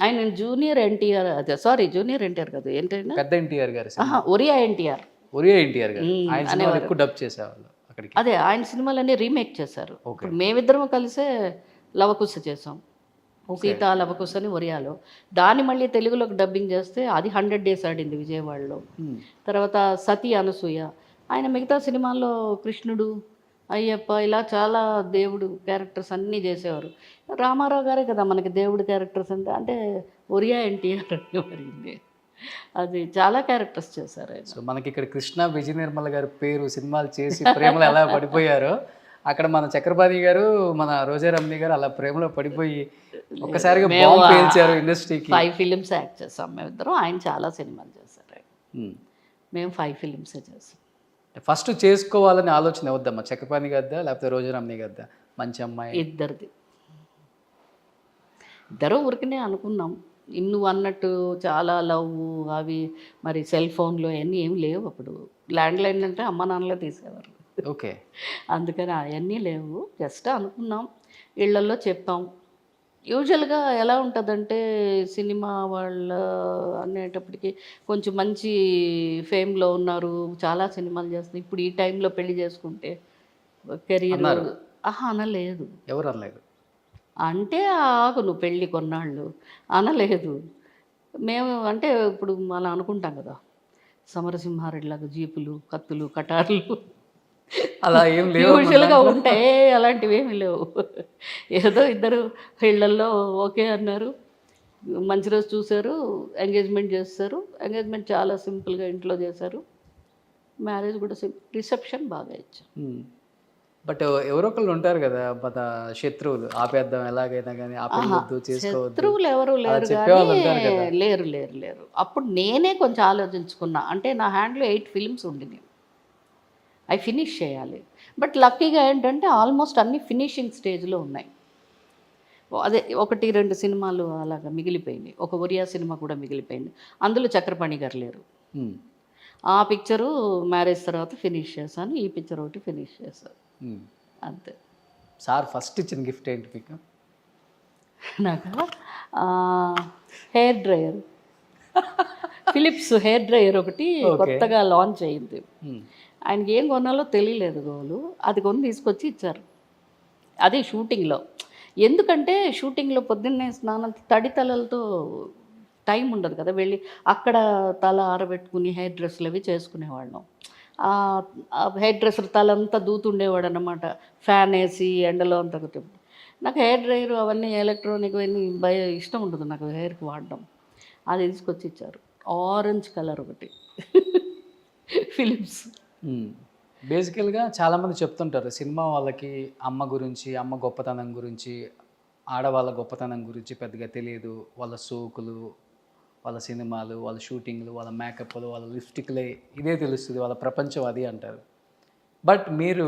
ఆయన జూనియర్ ఎన్టీఆర్, అదే సారీ జూనియర్ ఎన్టీఆర్ కాదు, ఏంటైనా పెద్ద ఎన్టీఆర్ గారు, ఒరియా ఎన్టీఆర్, ఒరియా ఎన్టీఆర్ గారు ఆయన సినిమాలు ఎక్కువ డబ్ చేసేవాళ్ళు అక్కడికి. అదే ఆయన సినిమాలన్నీ రీమేక్ చేశారు. ఇప్పుడు మేమిద్దరం కలిసే లవకుశ చేసాం, సీతా లవకుశ అని ఒరియాలో. దాన్ని మళ్ళీ తెలుగులోకి డబ్బింగ్ చేస్తే అది 100 days ఆడింది విజయవాడలో. తర్వాత సతీ అనసూయ, ఆయన మిగతా సినిమాల్లో కృష్ణుడు, అయ్యప్ప, ఇలా చాలా దేవుడు క్యారెక్టర్స్ అన్నీ చేసేవారు. రామారావు గారే కదా మనకి దేవుడు క్యారెక్టర్స్ అంటే ఒరియా ఎన్టీఆర్ అని మరింది. అది చాలా క్యారెక్టర్స్ చేశారు ఆయన. సో మనకి ఇక్కడ కృష్ణ విజయ నిర్మల గారి పేరు సినిమాలు చేసి ప్రేమలో ఎలా పడిపోయారో, అక్కడ మన చక్రపాణి గారు, మన రోజారమణి గారు అలా ప్రేమలో పడిపోయి ఒక్కసారిగా బాంబు పేల్చారు ఇండస్ట్రీకి. 5 films యాక్ట్ చేసాం మేమిద్దరం. ఆయన చాలా సినిమాలు చేశారు. మేము 5 films చేసాం. ఫస్ట్ చేసుకోవాలని ఆలోచన వద్దమ్మా, చక్రపాణి గద్దా లేకపోతే రోజారమణి గద్దా? మంచి అమ్మాయి ఇద్దరిది, ఇద్దరు ఊరికనే అనుకున్నాం. నువ్వు అన్నట్టు చాలా లవ్ అవి, మరి సెల్ ఫోన్లో అవన్నీ ఏమి లేవు అప్పుడు. ల్యాండ్లైన్ అంటే అమ్మ నాన్నలే తీసేవారు. ఓకే, అందుకని అవన్నీ లేవు. జస్ట్ అనుకున్నాం, ఇళ్లలో చెప్పాం. యూజువల్గా ఎలా ఉంటుందంటే సినిమా వాళ్ళ అనేటప్పటికి కొంచెం మంచి ఫేమ్లో ఉన్నారు, చాలా సినిమాలు చేస్తున్నారు, ఇప్పుడు ఈ టైంలో పెళ్లి చేసుకుంటే కెరీర్ అనలేదు. ఎవరు అనలేదు అంటే ఆగు నువ్వు పెళ్ళి కొన్నాళ్ళు అనలేదు. మేము అంటే ఇప్పుడు మనం అనుకుంటాం కదా, సమరసింహారెడ్డిలాగా జీపులు, కత్తులు, కటార్లు అలా ఏం లేవు యూజువల్గా ఉంటాయి, అలాంటివి ఏమి లేవు. ఏదో ఇద్దరు ఇళ్లల్లో ఓకే అన్నారు, మంచి రోజు చూశారు, ఎంగేజ్మెంట్ చేస్తారు. ఎంగేజ్మెంట్ చాలా సింపుల్గా ఇంట్లో చేశారు. మ్యారేజ్ కూడా రిసెప్షన్ బాగా ఇచ్చారు. బట్ ఎవరో ఒకళ్ళు ఉంటారు కదా మన శత్రువులు, ఆపేద్దాం ఎలాగైనా కానీ, ఆపేయద్దు, చేసుకోవద్దు, శత్రువులు ఎవరు లేరు కానీ లేరు లేరు లేరు. అప్పుడు నేనే కొంచెం ఆలోచించుకున్నా. అంటే నా హ్యాండ్లో 8 films ఉండినాయి, అవి ఫినిష్ చేయాలి. బట్ లక్కీగా ఏంటంటే ఆల్మోస్ట్ అన్ని ఫినిషింగ్ స్టేజ్లో ఉన్నాయి. అదే 1-2 సినిమాలు అలాగా మిగిలిపోయినాయి. ఒక ఒరియా సినిమా కూడా మిగిలిపోయింది, అందులో చక్రపాణి గారు లేరు. ఆ పిక్చరు మ్యారేజ్ తర్వాత ఫినిష్ చేశాను, ఈ పిక్చర్ ఒకటి ఫినిష్ చేశాను, అంతే. సార్ ఫస్ట్ ఇచ్చిన గిఫ్ట్ ఏంటి మీకు? నాకు hair dryer, Philips hair dryer ఒకటి కొత్తగా లాంచ్ అయింది. ఆయనకి ఏం కొనాలో తెలియలేదు గోలు, అది కొని తీసుకొచ్చి ఇచ్చారు. అది షూటింగ్లో. ఎందుకంటే షూటింగ్లో పొద్దున్నే స్నానం, తడి తలలతో టైం ఉండదు కదా, వెళ్ళి అక్కడ తల ఆరబెట్టుకుని హెయిర్ డ్రెస్సులు అవి చేసుకునేవాళ్ళం. హెయిర్ డ్రెస్సులు తలంతా దూతుండేవాడు అన్నమాట, ఫ్యాన్ వేసి ఎండలో అంతా. నాకు హెయిర్ డ్రైయర్ అవన్నీ ఎలక్ట్రానిక్ అవన్నీ ఇష్టం ఉండదు నాకు హెయిర్కి వాడడం. అది తీసుకొచ్చి ఇచ్చారు, ఆరెంజ్ కలర్ ఒకటి ఫిలిప్స్. బేసికల్గా చాలామంది చెప్తుంటారు సినిమా వాళ్ళకి అమ్మ గురించి, అమ్మ గొప్పతనం గురించి, ఆడవాళ్ళ గొప్పతనం గురించి పెద్దగా తెలియదు. వాళ్ళ సోకులు, వాళ్ళ సినిమాలు, వాళ్ళ షూటింగ్లు, వాళ్ళ మేకప్లు, వాళ్ళ లిప్స్టిక్లే ఇదే తెలుస్తుంది, వాళ్ళ ప్రపంచం అది అంటారు. బట్ మీరు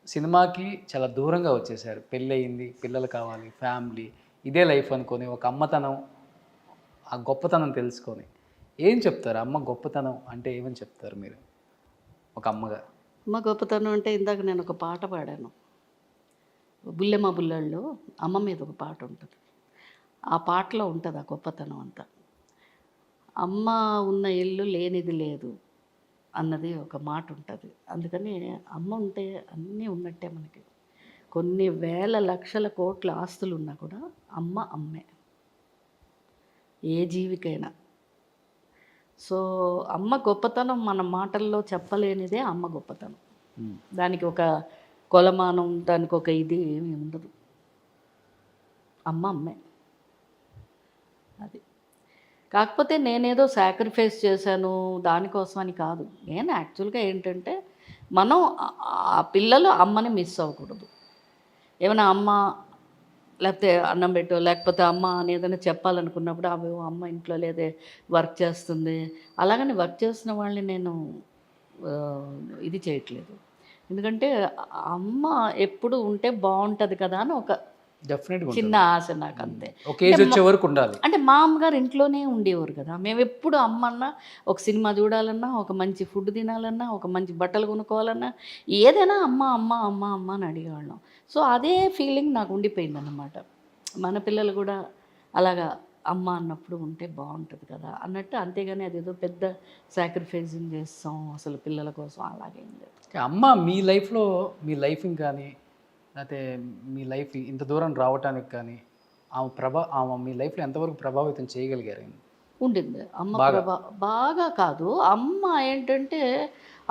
సినిమాకి చాలా దూరంగా వచ్చేసారు. పెళ్ళయింది, పిల్లలు కావాలి, ఫ్యామిలీ, ఇదే లైఫ్ అనుకొని ఒక అమ్మతనం, ఆ గొప్పతనం తెలుసుకొని ఏం చెప్తారు? అమ్మ గొప్పతనం అంటే ఏమని చెప్తారు మీరు ఒక అమ్మగా? అమ్మ గొప్పతనం అంటే ఇందాక నేను ఒక పాట పాడాను, బుల్లెమ్మ బుల్లల్లో అమ్మ మీద ఒక పాట ఉంటుంది. ఆ పాటలో ఉంటుంది ఆ గొప్పతనం అంతా. అమ్మ ఉన్న ఇల్లు లేనిది లేదు అన్నది ఒక మాట ఉంటుంది. అందుకని అమ్మ ఉంటే అన్నీ ఉన్నట్టే మనకి. కొన్ని వేల లక్షల కోట్ల ఆస్తులు ఉన్నా కూడా అమ్మ అమ్మే, ఏ జీవికైనా. సో అమ్మ గొప్పతనం మన మాటల్లో చెప్పలేనిదే అమ్మ గొప్పతనం. దానికి ఒక కొలమానం, దానికి ఒక ఇది ఏమీ ఉండదు. అమ్మ అమ్మే. అది కాకపోతే నేనేదో సాక్రిఫైస్ చేశాను దానికోసం అని కాదు. నేను యాక్చువల్గా ఏంటంటే మనం ఆ పిల్లలు అమ్మని మిస్ అవ్వకూడదు. ఏమైనా అమ్మ లేకపోతే అన్నం పెట్టు, లేకపోతే అమ్మ అని ఏదైనా చెప్పాలనుకున్నప్పుడు అవి అమ్మ ఇంట్లో లేదే వర్క్ చేస్తుంది, అలాగని వర్క్ చేస్తున్న వాళ్ళని నేను ఆ, ఇది చేయట్లేదు. ఎందుకంటే అమ్మ ఎప్పుడు ఉంటే బాగుంటుంది కదా అని ఒక డెఫినెట్గా చిన్న ఆశ నాకు, అంతే. ఒక ఏజ్ వచ్చే వరకు ఉండాలి. అంటే మా అమ్మగారు ఇంట్లోనే ఉండేవారు కదా, మేము ఎప్పుడు అమ్మ అన్నా ఒక సినిమా చూడాలన్నా, ఒక మంచి ఫుడ్ తినాలన్నా, ఒక మంచి బట్టలు కొనుక్కోవాలన్నా ఏదైనా అమ్మ అమ్మ అమ్మ అమ్మ అని అడిగేవాళ్ళం. సో అదే ఫీలింగ్ నాకు ఉండిపోయింది అన్నమాట. మన పిల్లలు కూడా అలాగా అమ్మ అన్నప్పుడు ఉంటే బాగుంటుంది కదా అన్నట్టు, అంతేగాని అదేదో పెద్ద సాక్రిఫైసింగ్ చేస్తాం అసలు పిల్లల కోసం అలాగేం లేదు. అమ్మ మీ లైఫ్లో మీ లైఫ్ని కానీ లేకపోతే మీ లైఫ్ ఇంత దూరం రావటానికి కానీ ఆమె మీ లైఫ్లో ఎంతవరకు ప్రభావితం చేయగలిగారు? ఉండింది అమ్మ బాగా కాదు. అమ్మ ఏంటంటే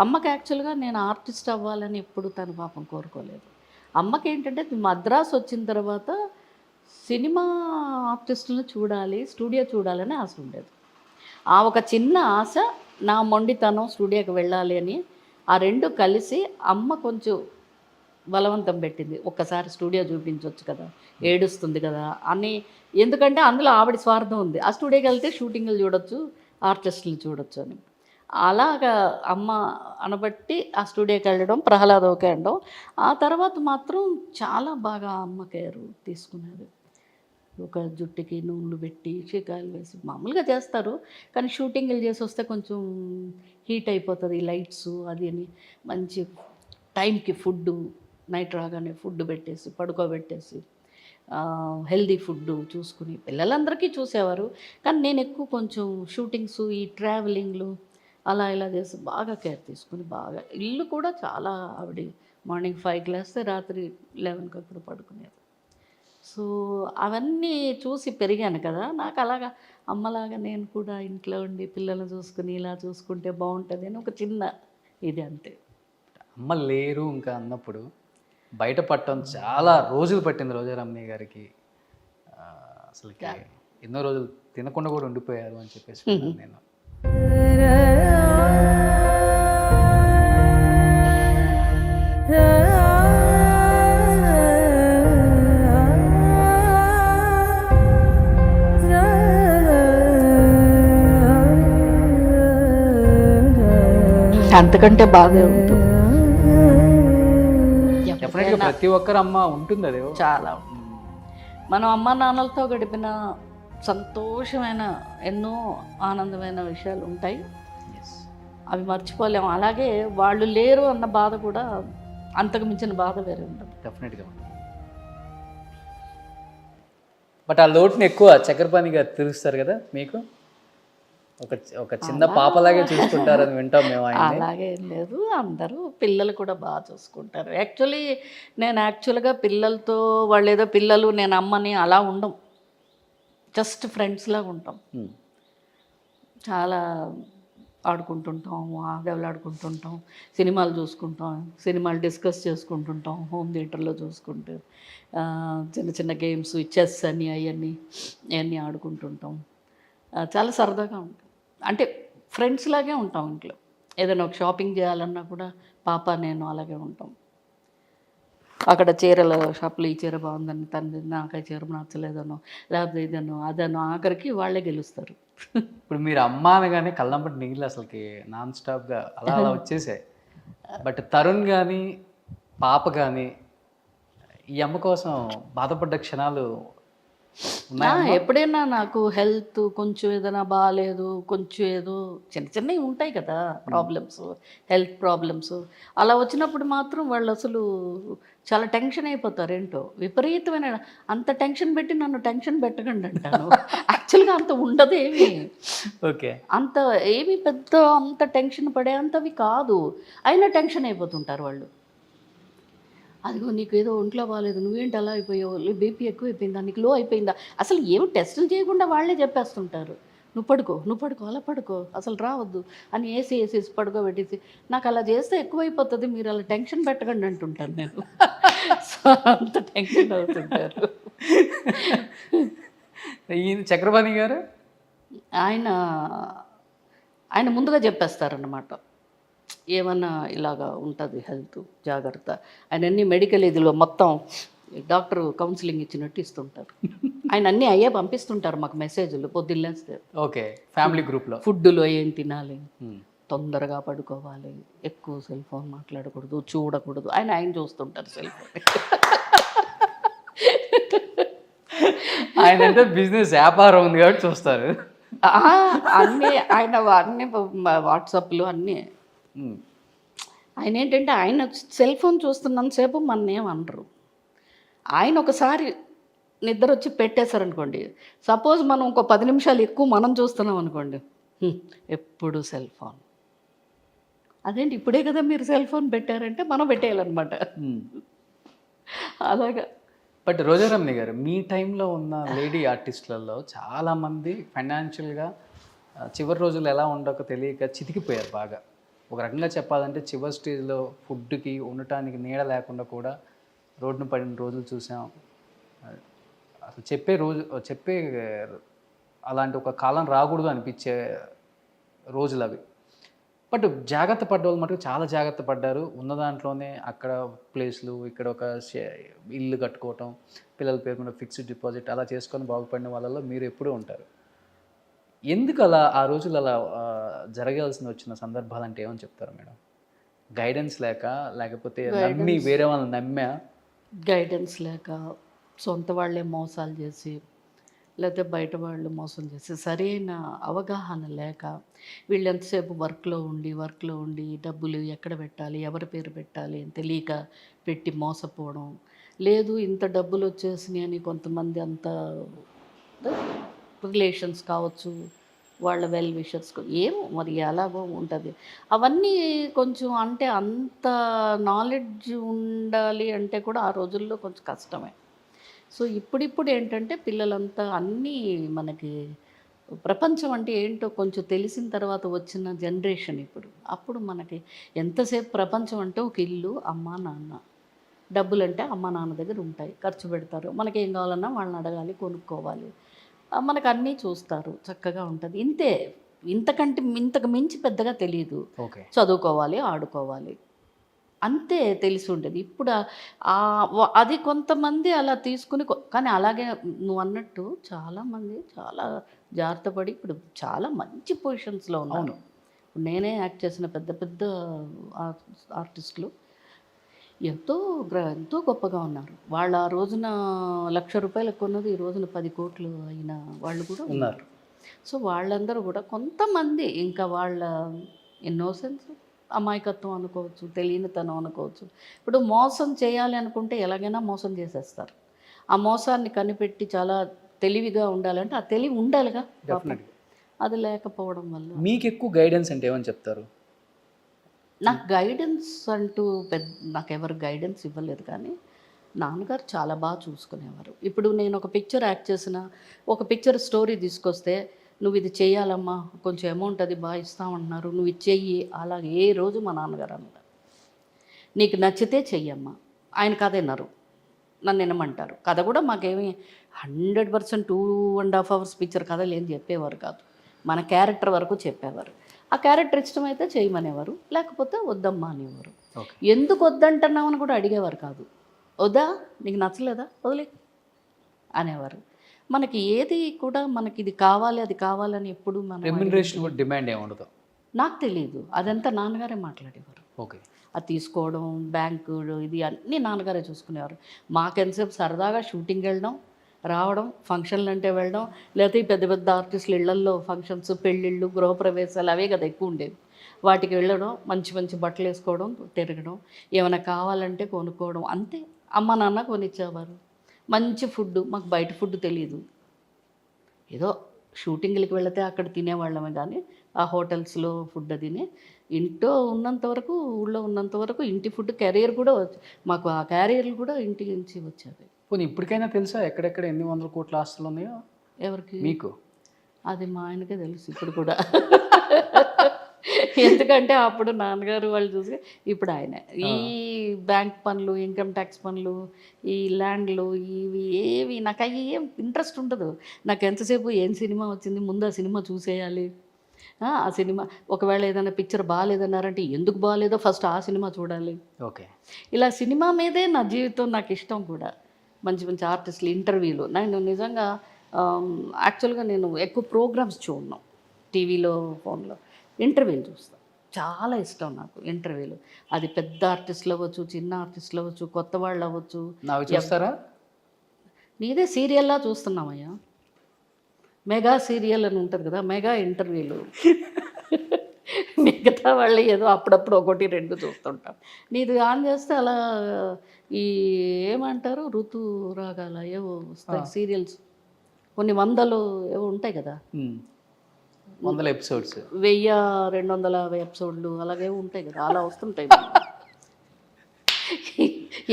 అమ్మకి యాక్చువల్గా నేను ఆర్టిస్ట్ అవ్వాలని ఎప్పుడు తను పాపం కోరుకోలేదు. అమ్మకి ఏంటంటే మద్రాసు వచ్చిన తర్వాత సినిమా ఆర్టిస్టులను చూడాలి, స్టూడియో చూడాలని ఆశ ఉండేది. ఆ ఒక చిన్న ఆశ, నా మొండితనం స్టూడియోకి వెళ్ళాలి అని, ఆ రెండు కలిసి అమ్మ కొంచెం బలవంతం పెట్టింది. ఒక్కసారి స్టూడియో చూపించవచ్చు కదా, ఏడుస్తుంది కదా అని. ఎందుకంటే అందులో ఆవిడ స్వార్థం ఉంది. ఆ స్టూడియోకి వెళ్తే షూటింగ్లు చూడొచ్చు, ఆర్టిస్టులు చూడొచ్చు అని. అలాగా అమ్మ అనబట్టి ఆ స్టూడియోకి వెళ్ళడం, ప్రహ్లాద్ ఓకే అనడం. ఆ తర్వాత మాత్రం చాలా బాగా అమ్మ కేర్ తీసుకునేది. ఒక జుట్టుకి నూనెలు పెట్టి షికాయలు వేసి మామూలుగా చేస్తారు, కానీ షూటింగ్లు చేసి వస్తే కొంచెం హీట్ అయిపోతుంది లైట్స్ అది అని. మంచి టైంకి ఫుడ్డు, నైట్ రాగానే ఫుడ్ పెట్టేసి పడుకోబెట్టేసి హెల్దీ ఫుడ్ చూసుకుని పిల్లలందరికీ చూసేవారు. కానీ నేను ఎక్కువ కొంచెం షూటింగ్స్, ఈ ట్రావెలింగ్లు అలా ఇలా చేసి బాగా కేర్ తీసుకుని బాగా. ఇల్లు కూడా చాలా ఆవిడ మార్నింగ్ 5కి లేస్తే రాత్రి 11కి అప్పుడు పడుకునేది. సో అవన్నీ చూసి పెరిగాను కదా, నాకు అలాగా అమ్మలాగా నేను కూడా ఇంట్లో ఉండి పిల్లల్ని చూసుకుని ఇలా చూసుకుంటే బాగుంటుంది అని ఒక చిన్న ఇది, అంతే. అమ్మ లేరు ఇంకా అన్నప్పుడు బయటపడటం చాలా రోజులు పట్టింది రోజా రమణి గారికి. అసలుకి ఎన్నో రోజులు తినకుండా కూడా ఉండిపోయారు అని చెప్పేసి విన్నాను నేను. అంతకంటే బాధే ఉంటుంది. డెఫినెట్గా ప్రతి ఒక్కరు అమ్మ ఉంటుంది అదే చాలా మనం అమ్మ నాన్నలతో గడిపిన సంతోషమైన ఎన్నో ఆనందమైన విషయాలు ఉంటాయి, అవి మర్చిపోలేము. అలాగే వాళ్ళు లేరు అన్న బాధ కూడా అంతకు మించిన బాధ వేరే ఉండదు. డెఫినెట్గా ఉంటుంది. బట్ ఆ లోటుని ఎక్కువ చక్రపాణి గారు తీరుస్తారు కదా మీకు. ఒక చిన్న పాపలాగే చూసుకుంటారని వింటాం మేము. అలాగే ఏం లేదు, అందరూ పిల్లలు కూడా బాగా చూసుకుంటారు. నేను యాక్చువల్గా పిల్లలతో వాళ్ళు ఏదో పిల్లలు నేను అమ్మని అలా ఉండం, జస్ట్ ఫ్రెండ్స్ లాగా ఉంటాం. చాలా ఆడుకుంటుంటాం, దెబ్బలాడుకుంటుంటాం, సినిమాలు చూసుకుంటాం, సినిమాలు డిస్కస్ చేసుకుంటుంటాం, హోమ్ థియేటర్లో చూసుకుంటూ చిన్న చిన్న గేమ్స్, చెస్ అని అవన్నీ ఆడుకుంటుంటాం. చాలా సరదాగా ఉంటాం. అంటే ఫ్రెండ్స్ లాగే ఉంటాం. ఇంట్లో ఏదైనా ఒక షాపింగ్ చేయాలన్నా కూడా పాప నేను అలాగే ఉంటాం. అక్కడ చీరల షాప్లో ఈ చీర బాగుందని తను, నాకు ఆ చీర నచ్చలేదనో లేకపోతే ఇదనో అదనో, ఆఖరికి వాళ్ళే గెలుస్తారు. ఇప్పుడు మీరు అమ్మ అనగానే కళ్ళంపటి నీళ్ళు అసలుకి నాన్ స్టాప్గా అలా అలా వచ్చేసాయి. బట్ తరుణ్ కానీ పాప కానీ ఈ అమ్మ కోసం బాధపడ్డ క్షణాలు ఎప్పుడైనా నాకు హెల్త్ కొంచెం ఏదైనా బాగాలేదు, కొంచెం ఏదో చిన్న చిన్నవి ఉంటాయి కదా ప్రాబ్లమ్స్, హెల్త్ ప్రాబ్లమ్స్, అలా వచ్చినప్పుడు మాత్రం వాళ్ళు అసలు చాలా టెన్షన్ అయిపోతారు. ఏంటో విపరీతమైన అంత టెన్షన్ పెట్టి నన్ను టెన్షన్ పెట్టకండి అంటాను. యాక్చువల్గా అంత ఉండదు ఏమి, ఓకే, అంత ఏమి పెద్ద అంత టెన్షన్ పడే అంతవి కాదు, అయినా టెన్షన్ అయిపోతుంటారు వాళ్ళు. అదిగో నీకు ఏదో ఒంట్లో బాగాలేదు, నువ్వేంటి అలా అయిపోయావు, బీపీ ఎక్కువ అయిపోయిందా, నీకు లో అయిపోయిందా, అసలు ఏమి టెస్టులు చేయకుండా వాళ్ళే చెప్పేస్తుంటారు. నువ్వు పడుకో అలా పడుకో, అసలు రావద్దు అని వేసేసి పడుకోబెట్టేసి, నాకు అలా చేస్తే ఎక్కువైపోతుంది, మీరు అలా టెన్షన్ పెట్టకండి అంటుంటాను నేను. సో అంత టెన్షన్ అవుతుంటారు. ఈయన చక్రపాణి గారు ఆయన ముందుగా చెప్పేస్తారన్నమాట, ఏమన్నా ఇలాగా ఉంటుంది హెల్త్ జాగ్రత్త. ఆయన అన్ని మెడికల్ ఇదిలో మొత్తం డాక్టర్ కౌన్సిలింగ్ ఇచ్చినట్టు ఇస్తుంటారు. ఆయన అన్నీ అయ్యే పంపిస్తుంటారు మాకు మెసేజ్లు పొద్దున్నేస్తే. ఓకే, ఫ్యామిలీ గ్రూప్లో. ఫుడ్లో ఏం తినాలి, తొందరగా పడుకోవాలి, ఎక్కువ సెల్ ఫోన్ మాట్లాడకూడదు, చూడకూడదు, ఆయన చూస్తుంటారు సెల్ ఫోన్. ఆయన అంటే బిజినెస్ వ్యాపారం ఉంది కాబట్టి చూస్తారు. అన్నీ ఆయన అన్నీ వాట్సాప్లు అన్నీ. ఆయన ఏంటంటే ఆయన సెల్ ఫోన్ చూస్తున్నంతసేపు మన ఏమనరు. ఆయన ఒకసారి నిద్ర వచ్చి పెట్టేశారనుకోండి, సపోజ్ మనం ఇంకో 10 నిమిషాలు ఎక్కువ మనం చూస్తున్నాం అనుకోండి, ఎప్పుడు సెల్ ఫోన్. అదేంటి ఇప్పుడే కదా మీరు సెల్ ఫోన్ పెట్టారంటే మనం పెట్టేయాలన్నమాట. అలాగా. బట్ రోజారమణి గారు, మీ టైంలో ఉన్న లేడీ ఆర్టిస్టులలో చాలామంది ఫైనాన్షియల్గా చివరి రోజులు ఎలా ఉండక తెలియక చితికిపోయారు బాగా. ఒక రకంగా చెప్పాలంటే చివరి స్టేజ్లో ఫుడ్కి ఉండటానికి నీడ లేకుండా కూడా రోడ్డును పడిన రోజులు చూసాం. అసలు చెప్పే అలాంటి ఒక కాలం రాకూడదు అనిపించే రోజులు అవి. బట్ జాగ్రత్త పడ్డవాళ్ళు మటుకు చాలా జాగ్రత్త పడ్డారు. ఉన్న దాంట్లోనే అక్కడ ప్లేస్లు, ఇక్కడ ఒక ఇల్లు కట్టుకోవటం, పిల్లల పేరు మీద ఫిక్స్డ్ డిపాజిట్ అలా చేసుకొని బాగుపడిన వాళ్ళలో మీరు ఎప్పుడూ ఉంటారు. ఎందుకు అలా ఆ రోజులు అలా జరగాల్సి వచ్చిన సందర్భాలు అంటే ఏమని చెప్తారు మేడం? గైడెన్స్ లేక, లేకపోతే నమ్మి వేరే వాళ్ళని నమ్మా? గైడెన్స్ లేక, సొంత వాళ్ళే మోసాలు చేసి, లేకపోతే బయట వాళ్ళు మోసం చేసి, సరైన అవగాహన లేక, వీళ్ళు ఎంతసేపు వర్క్లో ఉండి డబ్బులు ఎక్కడ పెట్టాలి, ఎవరి పేరు పెట్టాలి అని తెలియక పెట్టి మోసపోవడం. లేదు ఇంత డబ్బులు వచ్చేసినాయి అని కొంతమంది అంత రిలేషన్స్ కావచ్చు, వాళ్ళ వెల్ విషర్స్ ఏమో మరి ఎలాగో ఉంటుంది. అవన్నీ కొంచెం అంటే అంత నాలెడ్జ్ ఉండాలి అంటే కూడా ఆ రోజుల్లో కొంచెం కష్టమే. సో ఇప్పుడిప్పుడు ఏంటంటే పిల్లలంతా అన్నీ మనకి ప్రపంచం అంటే ఏంటో కొంచెం తెలిసిన తర్వాత వచ్చిన జనరేషన్ ఇప్పుడు. అప్పుడు మనకి ఎంతసేపు ప్రపంచం అంటే ఒక ఇల్లు, అమ్మ నాన్న, డబ్బులు అంటే అమ్మ నాన్న దగ్గర ఉంటాయి, ఖర్చు పెడతారు, మనకి ఏం కావాలన్నా వాళ్ళని అడగాలి, కొనుక్కోవాలి, మనకు అన్నీ చూస్తారు, చక్కగా ఉంటుంది. ఇంతే, ఇంతకు మించి పెద్దగా తెలియదు. చదువుకోవాలి, ఆడుకోవాలి, అంతే తెలిసి ఉండేది. ఇప్పుడు అది కొంతమంది అలా తీసుకుని, కానీ అలాగే నువ్వు అన్నట్టు చాలామంది చాలా జాగ్రత్త పడి ఇప్పుడు చాలా మంచి పొజిషన్స్లో ఉన్నాను. నేనే యాక్ట్ చేసిన పెద్ద పెద్ద ఆర్టిస్టులు ఎంతో గొప్పగా ఉన్నారు. వాళ్ళు ఆ రోజున ₹1,00,000 కొన్నది ఈ రోజున 10 కోట్లు అయిన వాళ్ళు కూడా ఉన్నారు. సో వాళ్ళందరూ కూడా కొంతమంది ఇంకా వాళ్ళ ఇన్నోసెన్స్, అమాయకత్వం అనుకోవచ్చు, తెలియనితనం అనుకోవచ్చు. ఇప్పుడు మోసం చేయాలి అనుకుంటే ఎలాగైనా మోసం చేసేస్తారు. ఆ మోసాన్ని కనిపెట్టి చాలా తెలివిగా ఉండాలంటే ఆ తెలివి ఉండాలిగా, అది లేకపోవడం వల్ల. మీకు ఎక్కువ గైడెన్స్ అంటే ఏమని చెప్తారు? నాకు గైడెన్స్ అంటూ నాకు ఎవరు గైడెన్స్ ఇవ్వలేదు, కానీ నాన్నగారు చాలా బాగా చూసుకునేవారు. ఇప్పుడు నేను ఒక పిక్చర్ యాక్ట్ చేసిన, ఒక పిక్చర్ స్టోరీ తీసుకొస్తే, నువ్వు ఇది చేయాలమ్మా, కొంచెం అమౌంట్ అది బాగా ఇస్తామంటున్నారు, నువ్వు ఇది చెయ్యి, అలాగే ఏ రోజు మా నాన్నగారు అన్నారు. నీకు నచ్చితే చెయ్యమ్మా. ఆయన కథ విన్నారు, నన్ను వినమంటారు. కథ కూడా మాకేమి 100% 2.5 hours పిక్చర్ కథలు ఏం చెప్పేవారు కాదు, మన క్యారెక్టర్ వరకు చెప్పేవారు. ఆ క్యారెక్టర్ ఇష్టమైతే చేయమనేవారు, లేకపోతే వద్దమ్మా అనేవారు. ఎందుకు వద్దంటున్నామని కూడా అడిగేవారు కాదు. వద్దా, నీకు నచ్చలేదా, వదిలే అనేవారు. మనకి ఏది కూడా మనకి ఇది కావాలి అది కావాలని ఎప్పుడు రెమ్యునరేషన్ డిమాండ్ ఏముండదు. నాకు తెలియదు, అదంతా నాన్నగారే మాట్లాడేవారు. ఓకే, అది తీసుకోవడం, బ్యాంకు ఇది అన్నీ నాన్నగారే చూసుకునేవారు. మాకెంతసేపు సరదాగా షూటింగ్ వెళ్ళడం, రావడం, ఫంక్షన్లు అంటే వెళ్ళడం, లేకపోతే ఈ పెద్ద పెద్ద ఆర్టిస్టులు ఇళ్లల్లో ఫంక్షన్స్, పెళ్ళిళ్ళు, గృహప్రవేశాలు అవే కదా ఎక్కువ ఉండేవి. వాటికి వెళ్ళడం, మంచి మంచి బట్టలు వేసుకోవడం, తిరగడం, ఏమైనా కావాలంటే కొనుక్కోవడం, అంతే. అమ్మ నాన్న కొనిచ్చేవారు. మంచి ఫుడ్, మాకు బయట ఫుడ్ తెలియదు. ఏదో షూటింగ్లకి వెళితే అక్కడ తినేవాళ్ళమే, కానీ ఆ హోటల్స్లో ఫుడ్ తిని ఇంట్లో ఉన్నంతవరకు, ఊళ్ళో ఉన్నంతవరకు ఇంటి ఫుడ్ క్యారియర్ కూడా మాకు ఆ క్యారియర్లు కూడా ఇంటి నుంచి వచ్చేవి. పోనీ ఇప్పటికైనా తెలుసా ఎక్కడెక్కడ ఎన్ని 100 కోట్ల ఆస్తులు ఉన్నాయో? ఎవరికి? మీకు. అది మా ఆయనకే తెలుసు ఇప్పుడు కూడా. ఎందుకంటే అప్పుడు నాన్నగారు వాళ్ళు చూసి ఇప్పుడు ఆయన ఈ బ్యాంక్ పనులు, ఇన్కమ్ ట్యాక్స్ పనులు, ఈ ల్యాండ్లు, ఇవి ఏవి నాకు అవి ఏం ఇంట్రెస్ట్ ఉండదు. నాకు ఎంతసేపు ఏం సినిమా వచ్చింది, ముందు ఆ సినిమా చూసేయాలి. ఆ సినిమా ఒకవేళ ఏదైనా పిక్చర్ బాగాలేదన్నారంటే ఎందుకు బాగాలేదో ఫస్ట్ ఆ సినిమా చూడాలి. ఓకే, ఇలా సినిమా మీదే నా జీవితం, నాకు ఇష్టం కూడా. మంచి మంచి ఆర్టిస్టులు ఇంటర్వ్యూలు. నేను నిజంగా యాక్చువల్గా నేను ఎక్కువ ప్రోగ్రామ్స్ చూడను, టీవీలో ఫోన్లో ఇంటర్వ్యూలు చూస్తాను. చాలా ఇష్టం నాకు ఇంటర్వ్యూలు. అది పెద్ద ఆర్టిస్టులు అవ్వచ్చు, చిన్న ఆర్టిస్టులు అవ్వచ్చు, కొత్త వాళ్ళు అవ్వచ్చు. నావి చూస్తారా? నీదే సీరియల్లా చూస్తున్నామయ్యా. మెగా సీరియల్ అని ఉంటుంది కదా, మెగా ఇంటర్వ్యూలు. మిగతా వాళ్ళు ఏదో అప్పుడప్పుడు ఒకటి రెండు చూస్తుంటాం. నీది ఆన్ చేస్తే అలా ఈ ఏమంటారు ఋతు రాగాల ఏవో వస్తాయి సీరియల్స్, కొన్ని వందలు ఏవో ఉంటాయి కదా, 100 ఎపిసోడ్స్, 1250 ఎపిసోడ్లు అలాగే ఉంటాయి కదా, అలా వస్తుంటాయి.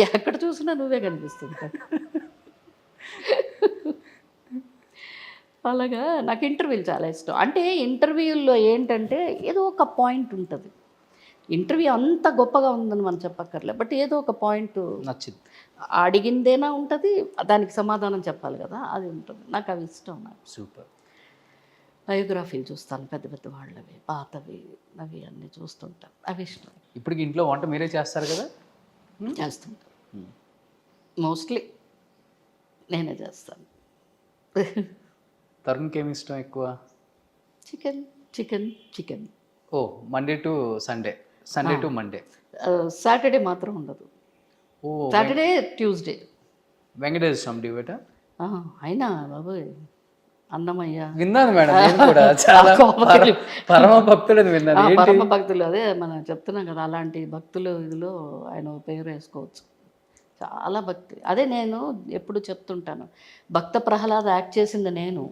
ఎక్కడ చూసినా నువ్వే కనిపిస్తుంటా. అలాగా నాకు ఇంటర్వ్యూలు చాలా ఇష్టం. అంటే ఇంటర్వ్యూల్లో ఏంటంటే ఏదో ఒక పాయింట్ ఉంటుంది. ఇంటర్వ్యూ అంత గొప్పగా ఉందని మనం చెప్పక్కర్లే, బట్ ఏదో ఒక పాయింట్ నచ్చింది, అడిగిందేనా ఉంటుంది, దానికి సమాధానం చెప్పాలి కదా, అది ఉంటుంది. నాకు అవి ఇష్టం. నాకు సూపర్. బయోగ్రఫీలు చూస్తాను, పెద్ద పెద్ద వాళ్ళవి, పాతవి, అవి అన్నీ చూస్తుంటాను, అవి ఇష్టం. ఇప్పటికి ఇంట్లో వంట మీరే చేస్తారు కదా? చేస్తుంటాను, మోస్ట్లీ నేనే చేస్తాను. తరుణ్కి ఏమి ఇష్టం ఎక్కువ? Chicken chicken chicken. ఓ, Monday to Sunday, Sunday to Monday. Saturday మాత్రం ఉండదు. ఓ, Saturday Tuesday. Venkateswara Swamy devotee? అయినా బాబోయ్ అన్నమయ్య విన్నాను మేడం, నేను కూడా చాలా పరమ భక్తుడని విన్నాను. పరమ భక్తులు, అదే మనం చెప్తున్నాం కదా, అలాంటి భక్తులు ఇదిలో ఆయన పేరు వేసుకోవచ్చు. చాలా భక్తి. అదే నేను ఎప్పుడు చెప్తుంటాను, భక్త ప్రహ్లాద యాక్ట్ చేసింది నేను.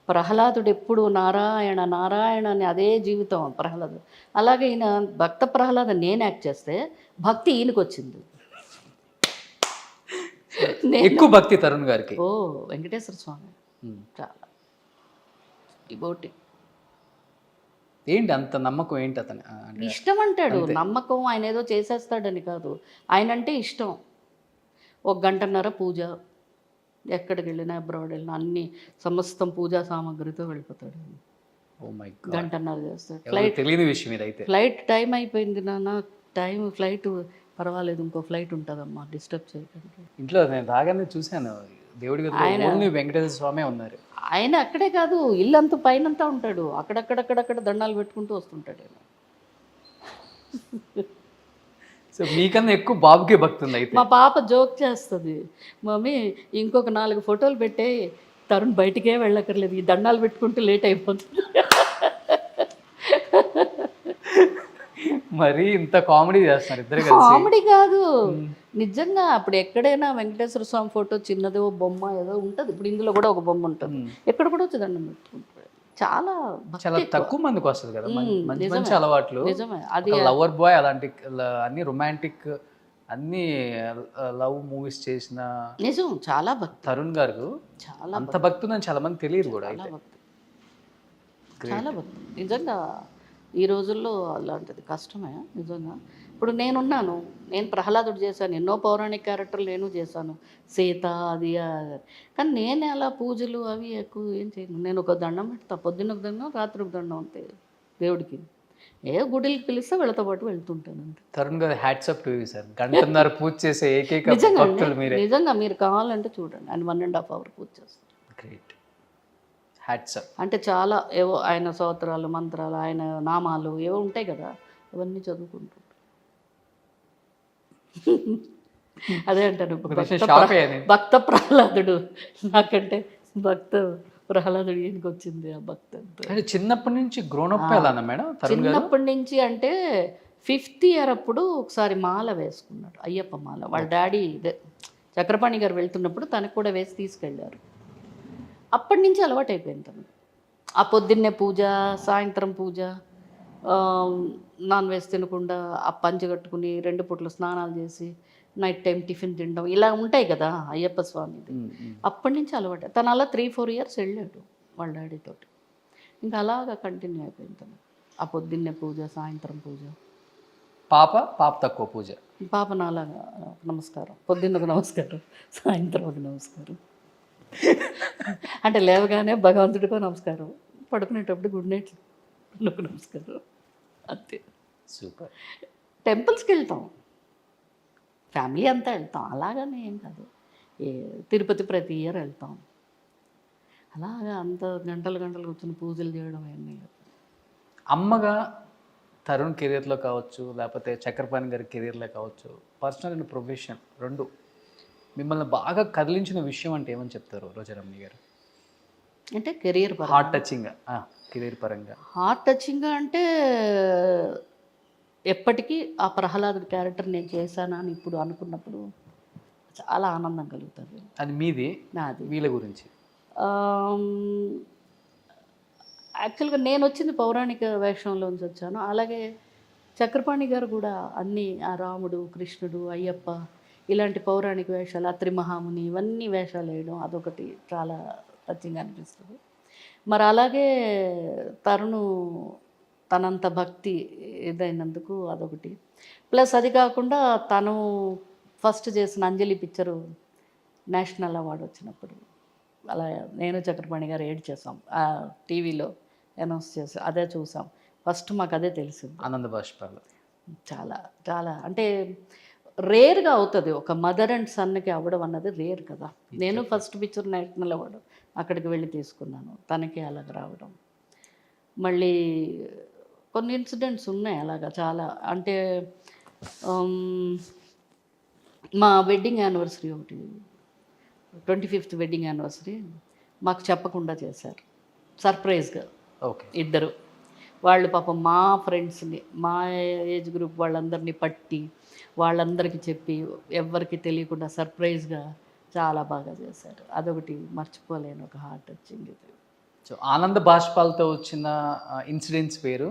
ప్రహ్లాదుడు ఎప్పుడు నారాయణ నారాయణ అని అదే జీవితం ప్రహ్లాదు. అలాగే ఈయన భక్త ప్రహ్లాద నేను యాక్ట్ చేస్తే భక్తి ఈయనకు వచ్చింది. ఎక్కువ భక్తి తరుణ్ గారికి. ఓ వెంకటేశ్వర స్వామి చాలా డివోటీ. ఏంటి అంత నమ్మకం? ఏంటి అతను ఇష్టం అంటాడు, నమ్మకం. ఆయన ఏదో చేసేస్తాడని కాదు, ఆయన అంటే ఇష్టం. 1 గంటన్నర పూజ, ఎక్కడికి వెళ్ళినా అబ్రాడ్ వెళ్ళినా అన్ని సమస్తం పూజా సామాగ్రితో వెళ్ళిపోతాడు. ఓ మై గాడ్, గంటన్నర చేస్తాడు. తెలియని విషయం ఇదైతే. ఫ్లైట్ టైం అయిపోయింది నాన్న, టైం ఫ్లైట్ పర్వాలేదు, ఇంకో ఫ్లైట్ ఉంటుందమ్మా, డిస్టర్బ్ చేయకండి. ఇంట్లో నేను రాగానే చూశాను, దేవుడి గదిలో వెంకటేశ్వర స్వామి ఉన్నారు. ఆయన అక్కడే కాదు, ఇల్లంతా పైనంతా ఉంటాడు, అక్కడక్కడక్కడక్కడ దండాలు పెట్టుకుంటూ వస్తుంటాడు. సో మీకన్నా ఎక్కువ బాబుకే భక్తి ఉంది అయితే. మా పాప జోక్ చేస్తుంది, మమ్మీ ఇంకొక 4 ఫోటోలు పెట్టే, తరుణ్ బయటికే వెళ్ళక్కర్లేదు, ఈ దండాలు పెట్టుకుంటూ లేట్ అయిపోతుంది. మరి ఇంత కామెడీ చేస్తున్నారు ఇద్దరు కలిసి. కామెడీ కాదు, నిజంగా. అప్పుడు ఎక్కడైనా వెంకటేశ్వర స్వామి ఫోటో చిన్నదో బొమ్మ ఏదో ఉంటుంది, ఇప్పుడు ఇందులో కూడా ఒక బొమ్మ ఉంటుంది, ఎక్కడ కూడా వచ్చి దండం పెట్టుకుంటాడు. చాలా చాలా తక్కువ మందికి వస్తుంది కదా మంచి మంచి అలవాట్లు. నిజమే, అది లవర్ బాయ్, అలాంటి అన్ని రొమాంటిక్, అన్ని లవ్ మూవీస్ చేసిన నిజం. చాలా భక్తి తరుణ్ గారు, చాలా అంత భక్తి ఉందని చాలా మంది తెలియదు కూడా. చాలా భక్తి, చాలా భక్తి నిజంగా. ఈ రోజుల్లో అలాంటిది కష్టమే నిజంగా. ఇప్పుడు నేనున్నాను, నేను ప్రహ్లాదుడు చేశాను, ఎన్నో పౌరాణిక క్యారెక్టర్లు నేను చేశాను, సీత అది, కానీ నేను అలా పూజలు అవి ఎక్కువ ఏం చేయను. నేను ఒక దండం పెడతా, పొద్దున్న ఒక దండం, రాత్రి ఒక దండం, అంతే దేవుడికి. ఏ గుడికి పిలిస్తే వీళ్ళతో పాటు వెళ్తుంటాను అంతే. తరుణ్ గారు hats up to you sir. గంటన్నర పూజ చేసే ఏకైక భక్తులు మీరే. నిజంగా మీరు కావాలంటే చూడండి, ఆయన 1.5 hour పూజ చేస్తారు. Great, hats up. అంటే చాలా ఏవో ఆయన స్తోత్రాలు, మంత్రాలు, ఆయన నామాలు ఏవో ఉంటాయి కదా, అవన్నీ చదువుకుంటుంటారు. అదే అంటాను, భక్త ప్రహ్లాదుడు నాకంటే భక్త ప్రహ్లాదుడు ఈయనకి వచ్చింది ఆ భక్తి. అంటే చిన్నప్పటి నుంచి గ్రోనప్ అలానా మేడం తరుణ్ గారు? చిన్నప్పటి నుంచి అంటే 5th year అప్పుడు ఒకసారి మాల వేసుకున్నాడు, అయ్యప్ప మాల. వాళ్ళ డాడీ చక్రపాణి గారు వెళ్తున్నప్పుడు తనకు కూడా వేసి తీసుకెళ్ళారు. అప్పటి నుంచి అలవాటు అయిపోయింది తను. ఆ పొద్దున్నే పూజ, సాయంత్రం పూజ, నాన్ వెజ్ తినకుండా ఆ పంచె కట్టుకుని 2 పూటలు స్నానాలు చేసి నైట్ టైం టిఫిన్ తినడం, ఇలా ఉంటాయి కదా అయ్యప్ప స్వామిది. అప్పటి నుంచి అలవాటు. తను అలా 3-4 years వెళ్ళాడు వాళ్ళ డాడీతోటి. ఇంకా అలాగా కంటిన్యూ అయిపోయింది తను. ఆ పొద్దున్నే పూజ, సాయంత్రం పూజ. పాప తక్కువ పూజ. పాప నాలాగా నమస్కారం, పొద్దున్న ఒక నమస్కారం, సాయంత్రం ఒక నమస్కారం. అంటే లేవగానే భగవంతుడికో నమస్కారం, పడుకునేటప్పుడు గుడ్ నైట్ ఒక నమస్కారం, అంతే. సూపర్. టెంపుల్స్కి వెళ్తాం, ఫ్యామిలీ అంతా వెళ్తాం, అలాగనే ఏం కాదు. తిరుపతి ప్రతి ఇయర్ వెళ్తాం. అలాగా అంత గంటలు గంటలు కూర్చొని పూజలు చేయడం అవన్నీ లేదు. అమ్మగా తరుణ్ కెరీర్లో కావచ్చు, లేకపోతే చక్రపాణి గారి కెరీర్లో కావచ్చు, పర్సనల్ అండ్ ప్రొఫెషన్ రెండు మిమ్మల్ని బాగా కదిలించిన విషయం అంటే ఏమని చెప్తారు రోజారమణి గారు? అంటే కెరియర్ హార్ట్ టచింగ్ కెరీర్ పరంగా. హార్ట్ టచింగ్గా అంటే ఎప్పటికీ ఆ ప్రహ్లాదుడి క్యారెక్టర్ నేను చేశానా అని ఇప్పుడు అనుకున్నప్పుడు చాలా ఆనందం కలుగుతుంది. అది మీది, నాది. వీళ్ళ గురించి యాక్చువల్గా నేను వచ్చింది పౌరాణిక వేషంలోంచి వచ్చాను. అలాగే చక్రపాణి గారు కూడా అన్నీ ఆ రాముడు, కృష్ణుడు, అయ్యప్ప ఇలాంటి పౌరాణిక వేషాలు, అత్రి మహాముని ఇవన్నీ వేషాలు వేయడం అదొకటి చాలా టచింగ్ అనిపిస్తుంది. మరి అలాగే తరుణు తనంత భక్తి ఇదైనందుకు అదొకటి. ప్లస్ అది కాకుండా తను ఫస్ట్ చేసిన అంజలి పిక్చరు నేషనల్ అవార్డు వచ్చినప్పుడు అలా నేను చక్రపాణి గారు ఏడ్ చేసాం, ఆ టీవీలో అనౌన్స్ చేసాం, అదే చూసాం. ఫస్ట్ మాకు అదే తెలిసింది. ఆనంద బాష్పాలు చాలా చాలా అంటే రేర్గా అవుతుంది ఒక మదర్ అండ్ సన్కి అవ్వడం అన్నది రేర్ కదా. నేను ఫస్ట్ పిక్చర్ నేషనల్ అవార్డు అక్కడికి వెళ్ళి తీసుకున్నాను, తనకి అలాగ రావడం. మళ్ళీ కొన్ని ఇన్సిడెంట్స్ ఉన్నాయి అలాగా చాలా. అంటే మా వెడ్డింగ్ యానివర్సరీ ఒకటి 25th వెడ్డింగ్ యానివర్సరీ మాకు చెప్పకుండా చేశారు సర్ప్రైజ్గా. ఓకే. ఇద్దరు వాళ్ళు పాపం మా ఫ్రెండ్స్ని, మా ఏజ్ గ్రూప్ వాళ్ళందరినీ పట్టి వాళ్ళందరికీ చెప్పి ఎవ్వరికి తెలియకుండా సర్ప్రైజ్గా చాలా బాగా చేశారు. అదొకటి మర్చిపోలేను, ఒక హార్ట్ టచింగ్ ఇది. సో ఆనంద బాష్పాలతో వచ్చిన ఇన్సిడెంట్స్ వేరు,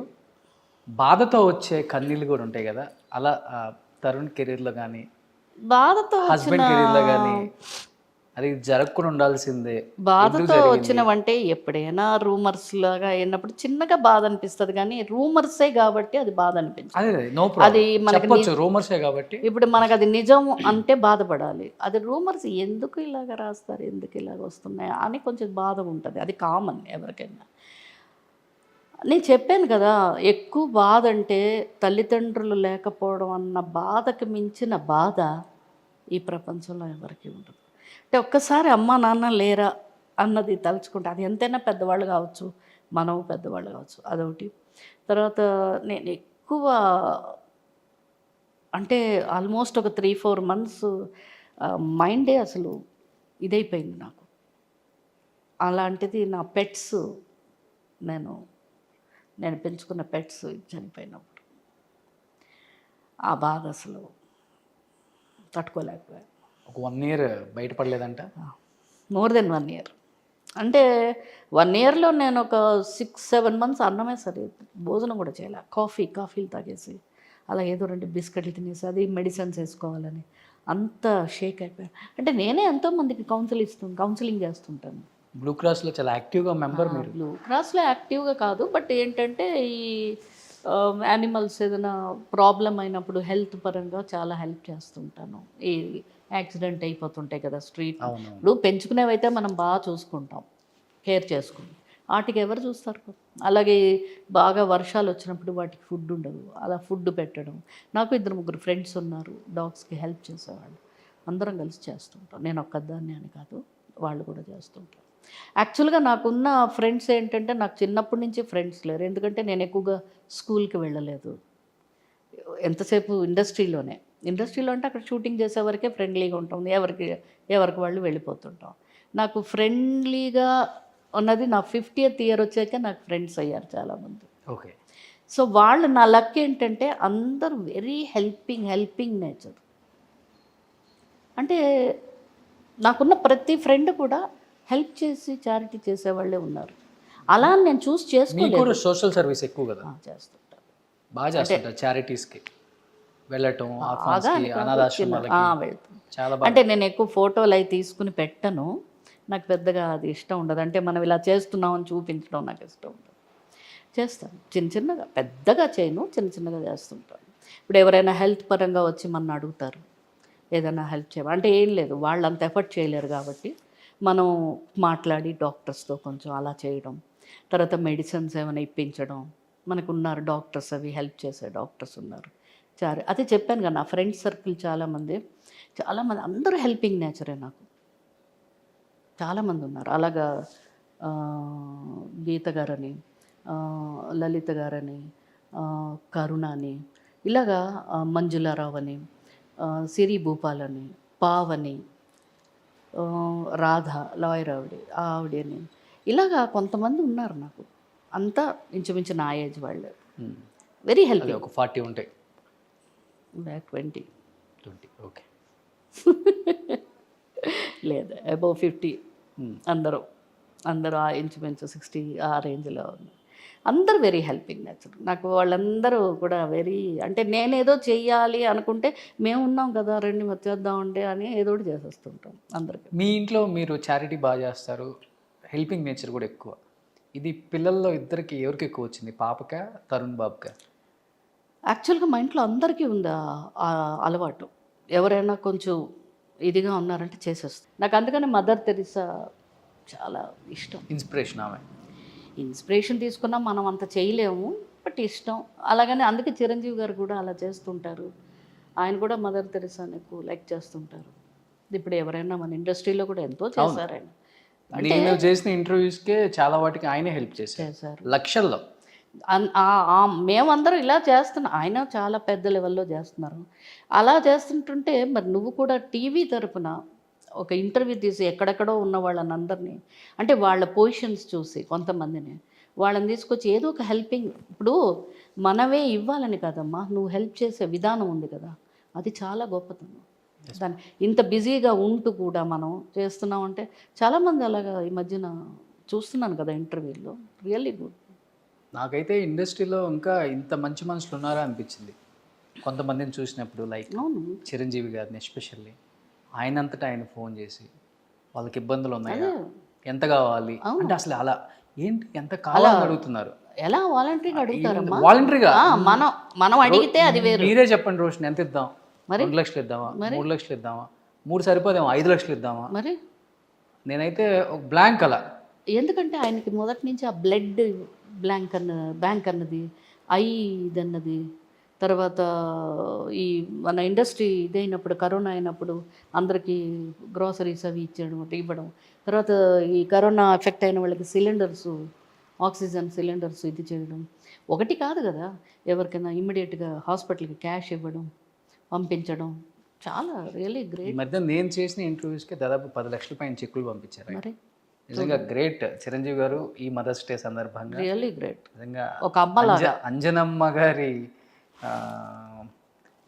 బాధతో వచ్చే కన్నీళ్ళు కూడా ఉంటాయి కదా. అలా తరుణ్ కెరీర్లో కానీ, బాధతో హస్బెండ్ కెరీర్లో కానీ అది జరగకుండా ఉండాల్సిందే. బాధతో వచ్చినవంటే ఎప్పుడైనా రూమర్స్ లాగా అయినప్పుడు చిన్నగా బాధ అనిపిస్తుంది, కానీ రూమర్సే కాబట్టి అది బాధ అనిపించదు. అది మనకి రూమర్సే కాబట్టి ఇప్పుడు మనకు అది నిజం అంటే బాధపడాలి. అది రూమర్స్ ఎందుకు ఇలాగ రాస్తారు, ఎందుకు ఇలాగ వస్తున్నాయి అని కొంచెం బాధ ఉంటుంది. అది కామన్ ఎవరికైనా. నేను చెప్పాను కదా, ఎక్కువ బాధ అంటే తల్లిదండ్రులు లేకపోవడం అన్న బాధకు మించిన బాధ ఈ ప్రపంచంలో ఎవరికి ఉండదు. అంటే ఒక్కసారి అమ్మ నాన్న లేరా అన్నది తలుచుకుంటే, అది ఎంతైనా పెద్దవాళ్ళు కావచ్చు, మనం పెద్దవాళ్ళు కావచ్చు, అదొకటి. తర్వాత నేను ఎక్కువ అంటే ఆల్మోస్ట్ ఒక 3-4 months మైండే అసలు ఇదైపోయింది నాకు. అలాంటిది నా పెట్స్, నేను పెంచుకున్న పెట్స్ చనిపోయినప్పుడు ఆ బాధ అసలు తట్టుకోలేకపోయాను. ఒక 1 year బయటపడలేదంట. More than 1 year. అంటే 1 yearలో నేను ఒక 6-7 months అన్నమే సరే భోజనం కూడా చేయలే. కాఫీలు తాగేసి అలా ఏదో 2 బిస్కెట్లు తినేసి అది మెడిసిన్స్ వేసుకోవాలని అంత షేక్ అయిపోయాను. అంటే నేనే ఎంతోమందికి కౌన్సిలింగ్ చేస్తుంటాను. బ్లూ క్రాస్లో చాలా యాక్టివ్గా మెంబర్ మీరు. బ్లూ క్రాస్లో యాక్టివ్గా కాదు, బట్ ఏంటంటే ఈ యానిమల్స్ ఏదైనా ప్రాబ్లం అయినప్పుడు హెల్త్ పరంగా చాలా హెల్ప్ చేస్తుంటాను. ఈ యాక్సిడెంట్ అయిపోతుంటాయి కదా స్ట్రీట్, ఇప్పుడు పెంచుకునేవైతే మనం బాగా చూసుకుంటాం, కేర్ చేసుకుంటాం. వాటికి ఎవరు చూస్తారు? అలాగే బాగా వర్షాలు వచ్చినప్పుడు వాటికి ఫుడ్ ఉండదు, అలా ఫుడ్ పెట్టడం. నాకు 2-3 ఫ్రెండ్స్ ఉన్నారు డాగ్స్కి హెల్ప్ చేసేవాళ్ళు, అందరం కలిసి చేస్తుంటాం. నేను ఒక్కదాన్ని అని కాదు, వాళ్ళు కూడా చేస్తుంటారు. యాక్చువల్గా నాకున్న ఫ్రెండ్స్ ఏంటంటే, నాకు చిన్నప్పటి నుంచి ఫ్రెండ్స్ లేరు, ఎందుకంటే నేను ఎక్కువగా స్కూల్కి వెళ్ళలేదు. ఎంతసేపు ఇండస్ట్రీలో అంటే అక్కడ షూటింగ్ చేసే వరకే ఫ్రెండ్లీగా ఉంటాం, ఎవరికి వాళ్ళు వెళ్ళిపోతుంటాం. నాకు ఫ్రెండ్లీగా ఉన్నది నా 50th year వచ్చాక నాకు ఫ్రెండ్స్ అయ్యారు చాలామంది. ఓకే. సో వాళ్ళు నా లక్ ఏంటంటే అందరూ వెరీ హెల్పింగ్ నేచర్. అంటే నాకున్న ప్రతి ఫ్రెండ్ కూడా హెల్ప్ చేసి చారిటీ చేసేవాళ్ళే ఉన్నారు. అలా నేను చూస్ చేసుకోలేదు. సోషల్ సర్వీస్ ఎక్కువ కదా చేస్తుంటారు, బాగా చేస్తుంటారు. చారిటీస్కి వెళ్ళటం, అనాథాశ్రమాలకి వెళ్తాం. చాలా. అంటే నేను ఎక్కువ ఫోటోలు అవి తీసుకుని పెట్టను, నాకు పెద్దగా అది ఇష్టం ఉండదు. అంటే మనం ఇలా చేస్తున్నామని చూపించడం నాకు ఇష్టం ఉండదు. చేస్తాను చిన్నగా, పెద్దగా చేయను, చిన్నగా చేస్తుంటాను. ఇప్పుడు ఎవరైనా హెల్త్ పరంగా వచ్చి మన అడుగుతారు ఏదైనా హెల్ప్ చేయమని, అంటే ఏం లేదు, వాళ్ళు అంత ఎఫర్ట్ చేయలేరు కాబట్టి మనం మాట్లాడి డాక్టర్స్తో కొంచెం అలా చేయడం. తర్వాత మెడిసిన్స్ ఏమైనా ఇప్పించడం, మనకున్నారు డాక్టర్స్, అవి హెల్ప్ చేసే డాక్టర్స్ ఉన్నారు. అదే చెప్పాను కదా, నా ఫ్రెండ్స్ సర్కిల్ చాలామంది అందరూ హెల్పింగ్ నేచరే నాకు. చాలామంది ఉన్నారు అలాగా. ఆ, గీత గారని, లలిత గారని, కరుణ అని, ఇలాగా మంజులారావు అని, సిరి భూపాల్ అని, పావని, రాధ లాయర్ ఆవిడని, ఇలాగా కొంతమంది ఉన్నారు నాకు. అంతా ఇంచుమించు నా ఏజ్ వాళ్ళు. వెరీ అది హెల్ప్. ఒక 40 ఉంటాయి. 20 ఓకే. లేదు, అబౌవ్ 50 అందరూ ఆ ఇంచుమించు 60 ఆ రేంజ్లో ఉంది. అందరూ వెరీ హెల్పింగ్ నేచర్. నాకు వాళ్ళందరూ కూడా వెరీ, అంటే నేనేదో చెయ్యాలి అనుకుంటే మేము ఉన్నాం కదా రండి వచ్చేద్దామండి అని ఏదో ఒకటి చేసేస్తుంటాం అందరికీ. మీ ఇంట్లో మీరు చారిటీ బాగా చేస్తారు, హెల్పింగ్ నేచర్ కూడా ఎక్కువ. ఇది పిల్లల్లో ఇద్దరికి ఎవరికి ఎక్కువ వచ్చింది, పాపకా తరుణ్ బాబుకా? యాక్చువల్గా మా ఇంట్లో అందరికీ ఉంది ఆ అలవాటు. ఎవరైనా కొంచెం ఇదిగా ఉన్నారంటే చేసేస్తాం. నాకు అందుకని మదర్ తెరిసా చాలా ఇష్టం. ఇన్స్పిరేషన్ ఆమె. ఇన్స్పిరేషన్ తీసుకున్నా మనం అంత చేయలేము, బట్ ఇష్టం. అలాగని అందుకే చిరంజీవి గారు కూడా అలా చేస్తుంటారు. ఆయన కూడా మదర్ తెరిసాని ఎక్కువ లైక్ చేస్తుంటారు. ఇప్పుడు ఎవరైనా మన ఇండస్ట్రీలో కూడా ఎంతో చేశారు ఆయన. నేను చేసిన ఇంటర్వ్యూస్కే చాలా వాటికి ఆయనే హెల్ప్ చేశారు లక్షల్లో. మేమందరం ఇలా చేస్తున్నాం, ఆయన చాలా పెద్ద లెవెల్లో చేస్తున్నారు. అలా చేస్తుంటుంటే మరి నువ్వు కూడా టీవీ తరపున ఒక ఇంటర్వ్యూ తీసి ఎక్కడెక్కడో ఉన్న వాళ్ళని అందరినీ, అంటే వాళ్ళ పొజిషన్స్ చూసి కొంతమందిని వాళ్ళని తీసుకొచ్చి ఏదో ఒక హెల్పింగ్, ఇప్పుడు మనమే ఇవ్వాలని కదమ్మా, నువ్వు హెల్ప్ చేసే విధానం ఉంది కదా, అది చాలా గొప్పతనం. దాన్ని ఇంత బిజీగా ఉంటూ కూడా మనం చేస్తున్నామంటే చాలామంది అలాగా ఈ మధ్యన చూస్తున్నాను కదా ఇంటర్వ్యూలో. Really good. నాకైతే ఇండస్ట్రీలో ఇంకా ఇంత మంచి మనుషులు ఉన్నారా అనిపించింది కొంతమందిని చూసినప్పుడు. లైక్ అవును, చిరంజీవి గారిని ఎస్పెషల్లీ, ఆయనంతటా ఆయన ఫోన్ చేసి వాళ్ళకి ఇబ్బందులు ఉన్నాయా, ఎంత కావాలి అంటే అసలు అలా ఏంటి ఎంత కావాలని అడుగుతున్నారు. ఎలా వాలంటరీగా అడుగుతారమ్మా? వాలంటరీగా మనం అడిగితే అది వేరు. మీరే చెప్పండి రోషన్, ఎంత ఇద్దాం? 2 లక్షలు ఇద్దామా, 3 లక్షలు ఇద్దామా, 3 సరిపోదేమో 5 లక్షలు ఇద్దామా? మరి నేనైతే ఒక బ్లాంక్ అలా. ఎందుకంటే ఆయనకి మొదటి నుంచి ఆ బ్లడ్ బ్యాంక్ అన్నది, ఐ ఇదన్నది, తర్వాత ఈ మన ఇండస్ట్రీ ఇదైనప్పుడు కరోనా అయినప్పుడు అందరికీ గ్రోసరీస్ అవి ఇవ్వడం, తర్వాత ఈ కరోనా ఎఫెక్ట్ అయిన వాళ్ళకి సిలిండర్స్, ఆక్సిజన్ సిలిండర్స్ ఇది చేయడం, ఒకటి కాదు కదా, ఎవరికైనా ఇమ్మీడియట్గా హాస్పిటల్కి క్యాష్ ఇవ్వడం, పంపించడం, చాలా రియల్లీ ఈ గ్రేట్. మధ్య నేను చేసిన ఇంటర్వ్యూస్కి దాదాపు 10 లక్షల పైన చెక్కులు పంపించారు. మరి నిజంగా గ్రేట్ చిరంజీవి గారు. ఈ మదర్స్ డే సందర్భంగా రియల్లీ గ్రేట్. నిజంగా ఒక అమ్మలాగా అంజనమ్మ గారి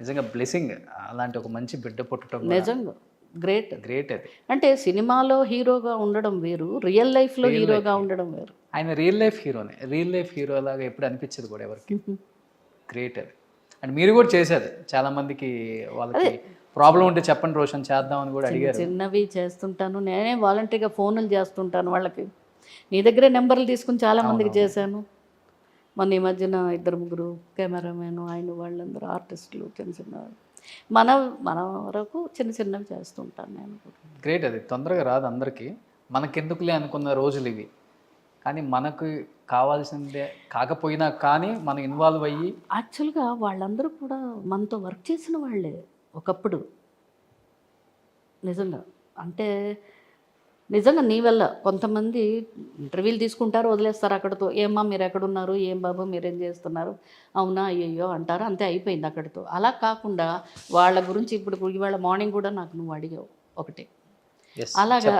నిజంగా బ్లెస్సింగ్, అలాంటి ఒక మంచి బిడ్డ పుట్టడం నిజంగా గ్రేట్. గ్రేట్. అది అంటే సినిమాలో హీరోగా ఉండడం వేరు, రియల్ లైఫ్లో హీరోగా ఉండడం వేరు. ఆయన రియల్ లైఫ్ హీరోనే, రియల్ లైఫ్ హీరో లాగా ఎప్పుడు అనిపించదు కూడా ఎవరికి. గ్రేట్ అది. అండ్ మీరు కూడా చేశారు, చాలా మందికి వాళ్ళకి ప్రాబ్లం ఉంటే చెప్పండి రోషన్ చేద్దామని కూడా అడిగారు. చిన్నవి చేస్తుంటాను, నేనే వాలంటరీగా ఫోన్లు చేస్తుంటాను వాళ్ళకి. నీ దగ్గరే నెంబర్లు తీసుకుని చాలామందికి చేశాను. మన ఈ మధ్యన 2-3 కెమెరామెన్ ఆయన వాళ్ళందరూ ఆర్టిస్టులు చిన్న మన వరకు చిన్నవి చేస్తుంటాను నేను. గ్రేట్. అది తొందరగా రాదు అందరికీ, మనకెందుకులే అనుకున్న రోజులు ఇవి. కానీ మనకు కావాల్సిందే కాకపోయినా కానీ మనం ఇన్వాల్వ్ అయ్యి. యాక్చువల్గా వాళ్ళందరూ కూడా మనతో వర్క్ చేసిన వాళ్ళే ఒకప్పుడు. నిజంగా అంటే నిజంగా నీ వల్ల కొంతమంది ఇంటర్వ్యూలు తీసుకుంటారు, వదిలేస్తారు అక్కడితో. ఏమ్మా మీరు ఎక్కడున్నారు, ఏం బాబు మీరేం చేస్తున్నారు, అవునా అయ్యయ్యో అంటారు, అంతే అయిపోయింది అక్కడితో. అలా కాకుండా వాళ్ళ గురించి ఇప్పుడు ఇవాళ మార్నింగ్ కూడా నాకు నువ్వు అడిగావు ఒకటి, అలాగా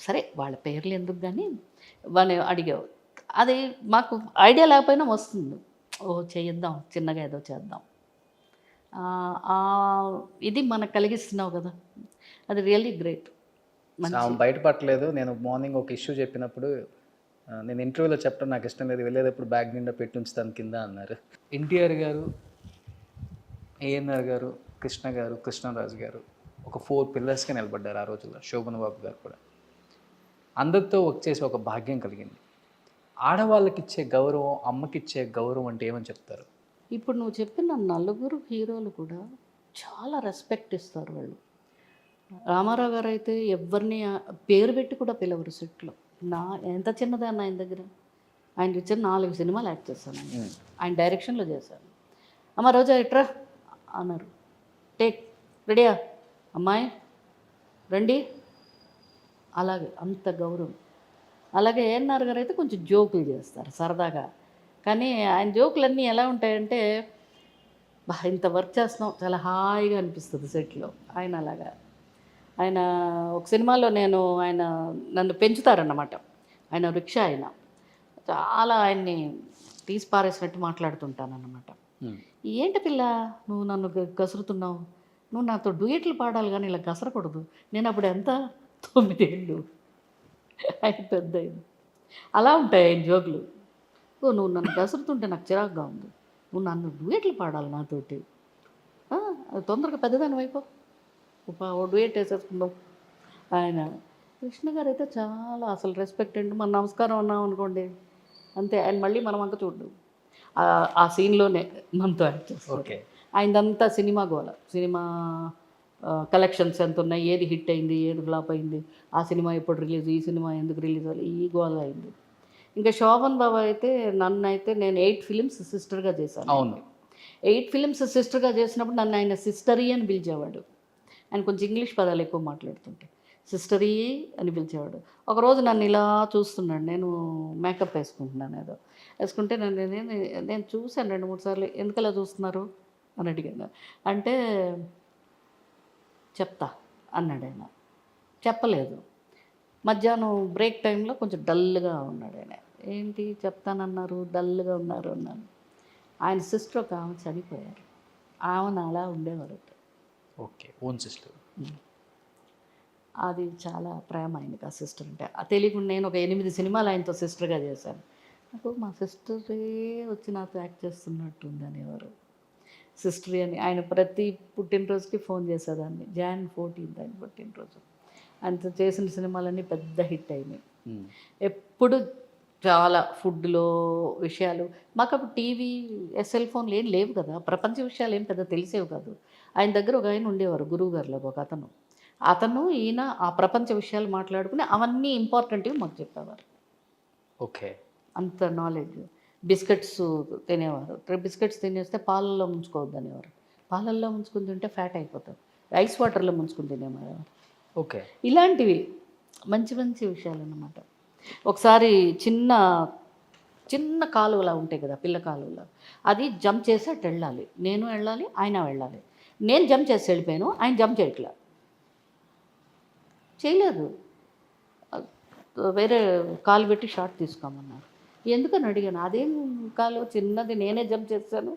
సరే వాళ్ళ పేర్లు ఎందుకు కానీ వాళ్ళని అడిగావు, అది మాకు ఐడియా లేకపోయినా వస్తుంది, ఓ చేద్దాం చిన్నగా ఏదో చేద్దాం, ఇది మనకు కలిగిస్తున్నావు కదా, అది రియల్లీ గ్రేట్. బయటపడలేదు. నేను మార్నింగ్ ఒక ఇష్యూ చెప్పినప్పుడు నేను ఇంటర్వ్యూలో చెప్పడం నాకు ఇష్టం లేదు, వెళ్ళేటప్పుడు బ్యాగ్ నిండా పెట్టి ఉంచుతాను కింద అన్నారు. ఎన్టీఆర్ గారు, ఏఎన్ఆర్ గారు, కృష్ణ గారు, కృష్ణరాజు గారు ఒక 4 పిల్లర్స్గా నిలబడ్డారు ఆ రోజుల్లో. శోభన్ బాబు గారు కూడా అందరితో వర్క్ చేసి ఒక భాగ్యం కలిగింది. ఆడవాళ్ళకి ఇచ్చే గౌరవం, అమ్మకిచ్చే గౌరవం అంటే ఏమని చెప్తారు? ఇప్పుడు నువ్వు చెప్పిన 4 హీరోలు కూడా చాలా రెస్పెక్ట్ ఇస్తారు వాళ్ళు. రామారావు గారు అయితే ఎవరిని పేరు పెట్టి కూడా పిలవరు సెట్లో. ఎంత చిన్నదాన్ని ఆయన దగ్గర, ఆయన ఇచ్చిన 4 సినిమాలు యాక్ట్ చేశాను, ఆయన డైరెక్షన్లో చేశాను. అమ్మ రోజా ఇట్రా అన్నారు, టేక్ రెడీయా అమ్మాయి రండి అలాగే అంత గౌరవం. అలాగే ఏఎన్ఆర్ గారు అయితే కొంచెం జోకులు చేస్తారు సరదాగా. కానీ ఆయన జోకులన్నీ ఎలా ఉంటాయంటే, ఇంత వర్క్ చేస్తున్నాం చాలా హాయిగా అనిపిస్తుంది సెట్లో. ఆయన అలాగా. ఆయన ఒక సినిమాలో ఆయన నన్ను పెంచుతారన్నమాట. ఆయన రిక్షా ఆయన. చాలా ఆయన్ని తీసి పారేసినట్టు మాట్లాడుతుంటానన్నమాట. ఏంటి పిల్ల నువ్వు నన్ను గసురుతున్నావు, నువ్వు నాతో డ్యూయెట్లు పాడాలి కానీ ఇలా గసరకూడదు. నేను అప్పుడు ఎంత 9 ఏళ్ళు, ఆయన పెద్ద అయింది. అలా ఉంటాయి ఆయన జోకులు. నువ్వు నన్ను గసురుతుంటే నాకు చిరాకుగా ఉంది, నువ్వు నన్ను డ్యూయెట్లు పాడాలి నాతోటి, తొందరగా పెద్దదాని వైపు ఓ డ్యూయెట్ వేసేసుకుందాం. ఆయన కృష్ణ గారు అయితే చాలా అసలు రెస్పెక్ట్ అండి. మన నమస్కారం అన్నాం అనుకోండి అంతే, ఆయన మళ్ళీ మనం అంక చూడ్డు. ఆ సీన్లోనే మనతో యాక్ట్ చేస్తారు. ఆయనదంతా సినిమా గోల. సినిమా కలెక్షన్స్ ఎంత ఉన్నాయి, ఏది హిట్ అయింది, ఏది ఫ్లాప్ అయింది, ఆ సినిమా ఎప్పుడు రిలీజ్, ఈ సినిమా ఎందుకు రిలీజ్ అవ్వాలి, ఈ గోల అయింది. ఇంకా శోభన్ బాబు అయితే నేను 8 ఫిలిమ్స్ సిస్టర్గా చేశాను. అవును, 8 ఫిలిమ్స్ సిస్టర్గా చేసినప్పుడు నన్ను ఆయన సిస్టరీ అని పిలిచేవాడు. ఆయన కొంచెం ఇంగ్లీష్ పదాలు ఎక్కువ మాట్లాడుతుంటే సిస్టరీ అని పిలిచేవాడు. ఒకరోజు నన్ను ఇలా చూస్తున్నాడు, నేను మేకప్ వేసుకుంటున్నాను, ఏదో వేసుకుంటే నేను చూశాను 2-3 సార్లు. ఎందుకలా చూస్తున్నారు అని అడిగాను. అంటే చెప్తా అన్నాడు ఆయన. చెప్పలేదు. మధ్యాహ్నం బ్రేక్ టైంలో కొంచెం డల్గా ఉన్నాడు ఆయన. ఏంటి చెప్తానన్నారు, డల్గా ఉన్నారు అన్నాను. ఆయన సిస్టర్ ఒక ఆమె చనిపోయారు, ఆమెను అలా ఉండేవారు. Okay, own sister. అది చాలా ప్రేమ ఆయనకి ఆ సిస్టర్ అంటే. తెలియకుండా నేను ఒక 8 సినిమాలు ఆయనతో సిస్టర్గా చేశాను. నాకు మా సిస్టరే వచ్చి నాతో యాక్ట్ చేస్తున్నట్టుంది అనేవారు. సిస్టరీ అని. ఆయన ప్రతి పుట్టినరోజుకి ఫోన్ చేసేదాన్ని. Jan 14 ఆయన పుట్టినరోజు. ఆయనతో చేసిన సినిమాలన్నీ పెద్ద హిట్ అయినాయి. ఎప్పుడు చాలా ఫుడ్లో విషయాలు. మాకు అప్పుడు టీవీ, సెల్ ఫోన్లు ఏం లేవు కదా, ప్రపంచ విషయాలు ఏం పెద్ద తెలిసేవి కాదు. ఆయన దగ్గర ఒక ఆయన ఉండేవారు, గురువు గారిలో ఒక అతను ఈయన ఆ ప్రపంచ విషయాలు మాట్లాడుకుని అవన్నీ ఇంపార్టెంట్గా మాకు చెప్పేవారు. ఓకే, అంత నాలెడ్జ్. బిస్కెట్స్ తినేవారు. బిస్కెట్స్ తినేస్తే పాలల్లో ముంచుకోవద్దు అనేవారు. పాలల్లో ముంచుకుని తింటే ఫ్యాట్ అయిపోతారు. ఐస్ వాటర్లో ముంచుకుని తినేవారు. ఓకే, ఇలాంటివి మంచి మంచి విషయాలు అన్నమాట. ఒకసారి చిన్న కాలువలా ఉంటాయి కదా, పిల్ల కాలువలా, అది జంప్ చేసి అటు వెళ్ళాలి. నేను వెళ్ళాలి, ఆయన వెళ్ళాలి. నేను జంప్ చేసి వెళ్ళిపోయాను, ఆయన జంప్ చేయలేదు. వేరే కాలు పెట్టి షార్ట్ తీసుకోమన్నారు. ఎందుకని అడిగాను. అదేం కాలు చిన్నది, నేనే జంప్ చేశాను,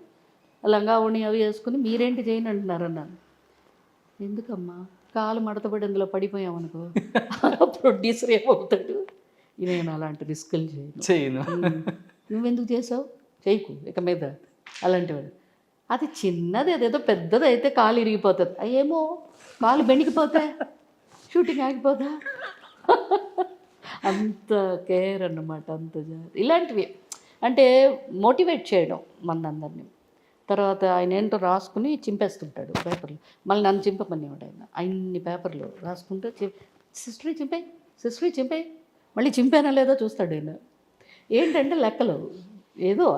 లంగా ఓణి అవి వేసుకుని మీరేంటి చేయను అంటున్నారు అన్నాను. ఎందుకమ్మా, కాలు మడతపడి అందులో పడిపోయామనుకో ప్రొడ్యూసర్ ఏమవుతాడు. నేను అలాంటి రిస్కులు చేయను. నువ్వెందుకు చేసావు, చేయకు ఇక మీద అలాంటివాడు. అది చిన్నది, అదేదో పెద్దది అయితే కాలు ఇరిగిపోతుంది. ఏమో కాలు బెణికిపోతే షూటింగ్ ఆగిపోదా. అంత కేర్ అన్నమాట, అంత ఇలాంటివి అంటే మోటివేట్ చేయడం మనందరినీ. తర్వాత ఆయన ఏంటో రాసుకుని చింపేస్తుంటాడు పేపర్లు. మళ్ళీ నన్ను చింపమనేవాడు ఆయన. అన్ని పేపర్లు రాసుకుంటూ సిస్టరీ చింపే మళ్ళీ చింపానా లేదో చూస్తాడు ఆయన. ఏంటంటే లెక్కలు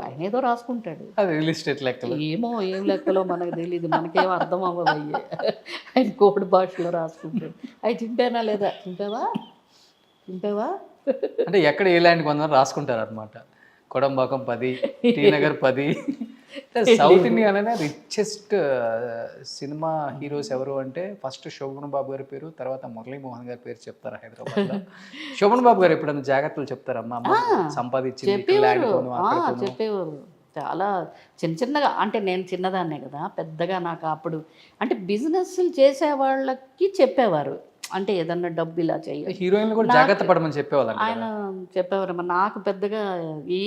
ఆయన ఏదో రాసుకుంటాడు. అది రియల్ ఎస్టేట్ లెక్కలు ఏమో ఏం లెక్కలో మనకు తెలియదు, మనకేం అర్థం అవ్వదు. ఆయన కోడ్ భాషలో రాసుకుంటాడు. అవి చింపానా లేదా, చింపావా అంటే ఎక్కడ ఏ ల్యాండ్ కొందరు రాసుకుంటారు అనమాట. కొడంబాకం 10, టీ నగర్ 10. సౌత్ ఇండియాలోనే రిచెస్ట్ సినిమా హీరోస్ ఎవరు అంటే ఫస్ట్ శోభన్ బాబు గారి పేరు, తర్వాత మురళీమోహన్ గారి పేరు చెప్తారు హైదరాబాద్లో. శోభన్ బాబు గారు ఎప్పుడైనా జాగ్రత్తలు చెప్తారమ్మా, సంపాదించింది చెప్పేవారు. చాలా చిన్నగా. అంటే నేను చిన్నదాన్నే కదా, పెద్దగా నాకు అప్పుడు అంటే బిజినెస్లు చేసే వాళ్ళకి చెప్పేవారు. అంటే ఏదన్నా డబ్బు ఇలా చేయాలి, హీరోయిన్లు కూడా జాగ్రత్త పడమని చెప్పేవాళ్ళు ఆయన చెప్పేవారు. నాకు పెద్దగా ఈ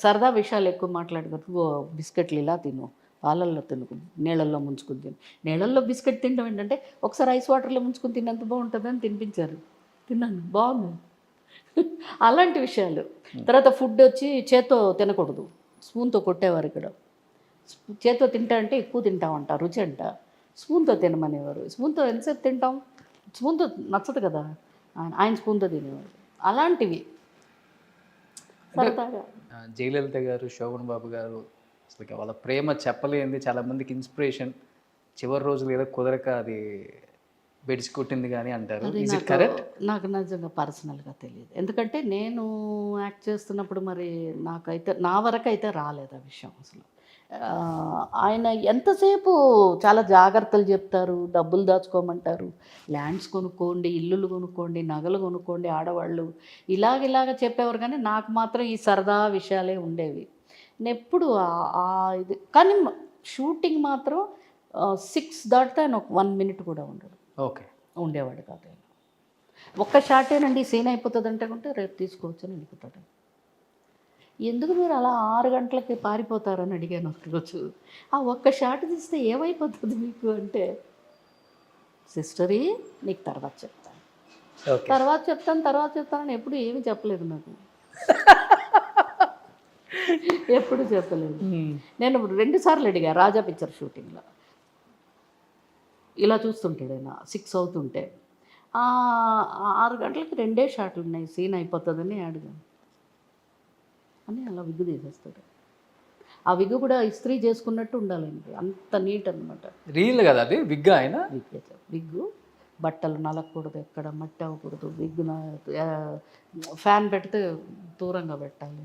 సరదా విషయాలు ఎక్కువ మాట్లాడుకోవచ్చు. బిస్కెట్లు ఇలా తిను, పాలల్లో తినుకు, నీళ్ళల్లో ముంచుకుని తిను. నీళ్ళల్లో బిస్కెట్ తినడం ఏంటంటే ఒకసారి ఐస్ వాటర్లో ముంచుకుని తిన్నంత బాగుంటుందని తినిపించారు. తిన్నాను, బాగుంది. అలాంటి విషయాలు. తర్వాత ఫుడ్ వచ్చి చేత్తో తినకూడదు, స్పూన్తో కొట్టేవారు. ఇక్కడ చేత్తో తింటా అంటే ఎక్కువ తింటామంట, రుచి అంట. స్పూన్తో తినమనేవారు. స్పూన్తో ఎంతసేపు తింటాం, స్పూన్తో నచ్చదు కదా, ఆయన స్పూన్తో తినేవారు. అలాంటివి సరదాగా. జయలలిత గారు, శోభన్ బాబు గారు అసలు వాళ్ళ ప్రేమ చెప్పలేనిది, చాలామందికి ఇన్స్పిరేషన్. చివరి రోజులు ఏదో కుదరక అది బెడిసి కొట్టింది కానీ అంటారు. అది ఇస్ ఇట్ కరెక్ట్? నాకు నిజంగా పర్సనల్గా తెలియదు. ఎందుకంటే నేను యాక్ట్ చేస్తున్నప్పుడు మరి నాకైతే నా వరకు అయితే రాలేదు ఆ విషయం అసలు. ఆయన ఎంతసేపు చాలా జాగ్రత్తలు చెప్తారు, డబ్బులు దాచుకోమంటారు, ల్యాండ్స్ కొనుక్కోండి, ఇల్లులు కొనుక్కోండి, నగలు కొనుక్కోండి ఆడవాళ్ళు, ఇలాగ చెప్పేవారు. కానీ నాకు మాత్రం ఈ సరదా విషయాలే ఉండేవి. నేను ఎప్పుడు ఇది కానీ షూటింగ్ మాత్రం 6 దాటితే ఆయన 1 మినిట్ కూడా ఉండడు. ఓకే. ఉండేవాడు కాదు ఆయన. ఒక్క షాటేనండి సీన్ అయిపోతుంది అంటే రేపు తీసుకోవచ్చు అని వెళ్ళిపోతాడు. ఎందుకు మీరు అలా 6 గంటలకి పారిపోతారని అడిగాను ఒకరోజు. ఆ ఒక్క షాట్ తీస్తే ఏమైపోతుంది మీకు అంటే, సిస్టరీ నీకు తర్వాత చెప్తాను, తర్వాత చెప్తానని ఎప్పుడు ఏమీ చెప్పలేదు నాకు. ఎప్పుడు చెప్పలేదు. నేను 2 సార్లు అడిగా రాజా పిక్చర్ షూటింగ్లో. ఇలా చూస్తుంటాడు ఆయన 6 అవుతుంటే 6 గంటలకి 2 షాట్లు ఉన్నాయి సీన్ అయిపోతుందని అడిగాను అని అలా విగ్గు తీసేస్తాడు. ఆ విగ్గు కూడా ఇస్త్రీ చేసుకున్నట్టు ఉండాలండి, అంత నీట్ అనమాట. రియల్ కదా అది విగ్? ఆయన విగ్గు బట్టలు నలగకూడదు, ఎక్కడ మట్టి అవ్వకూడదు, విగ్గు ఫ్యాన్ పెడితే దూరంగా పెట్టాలి,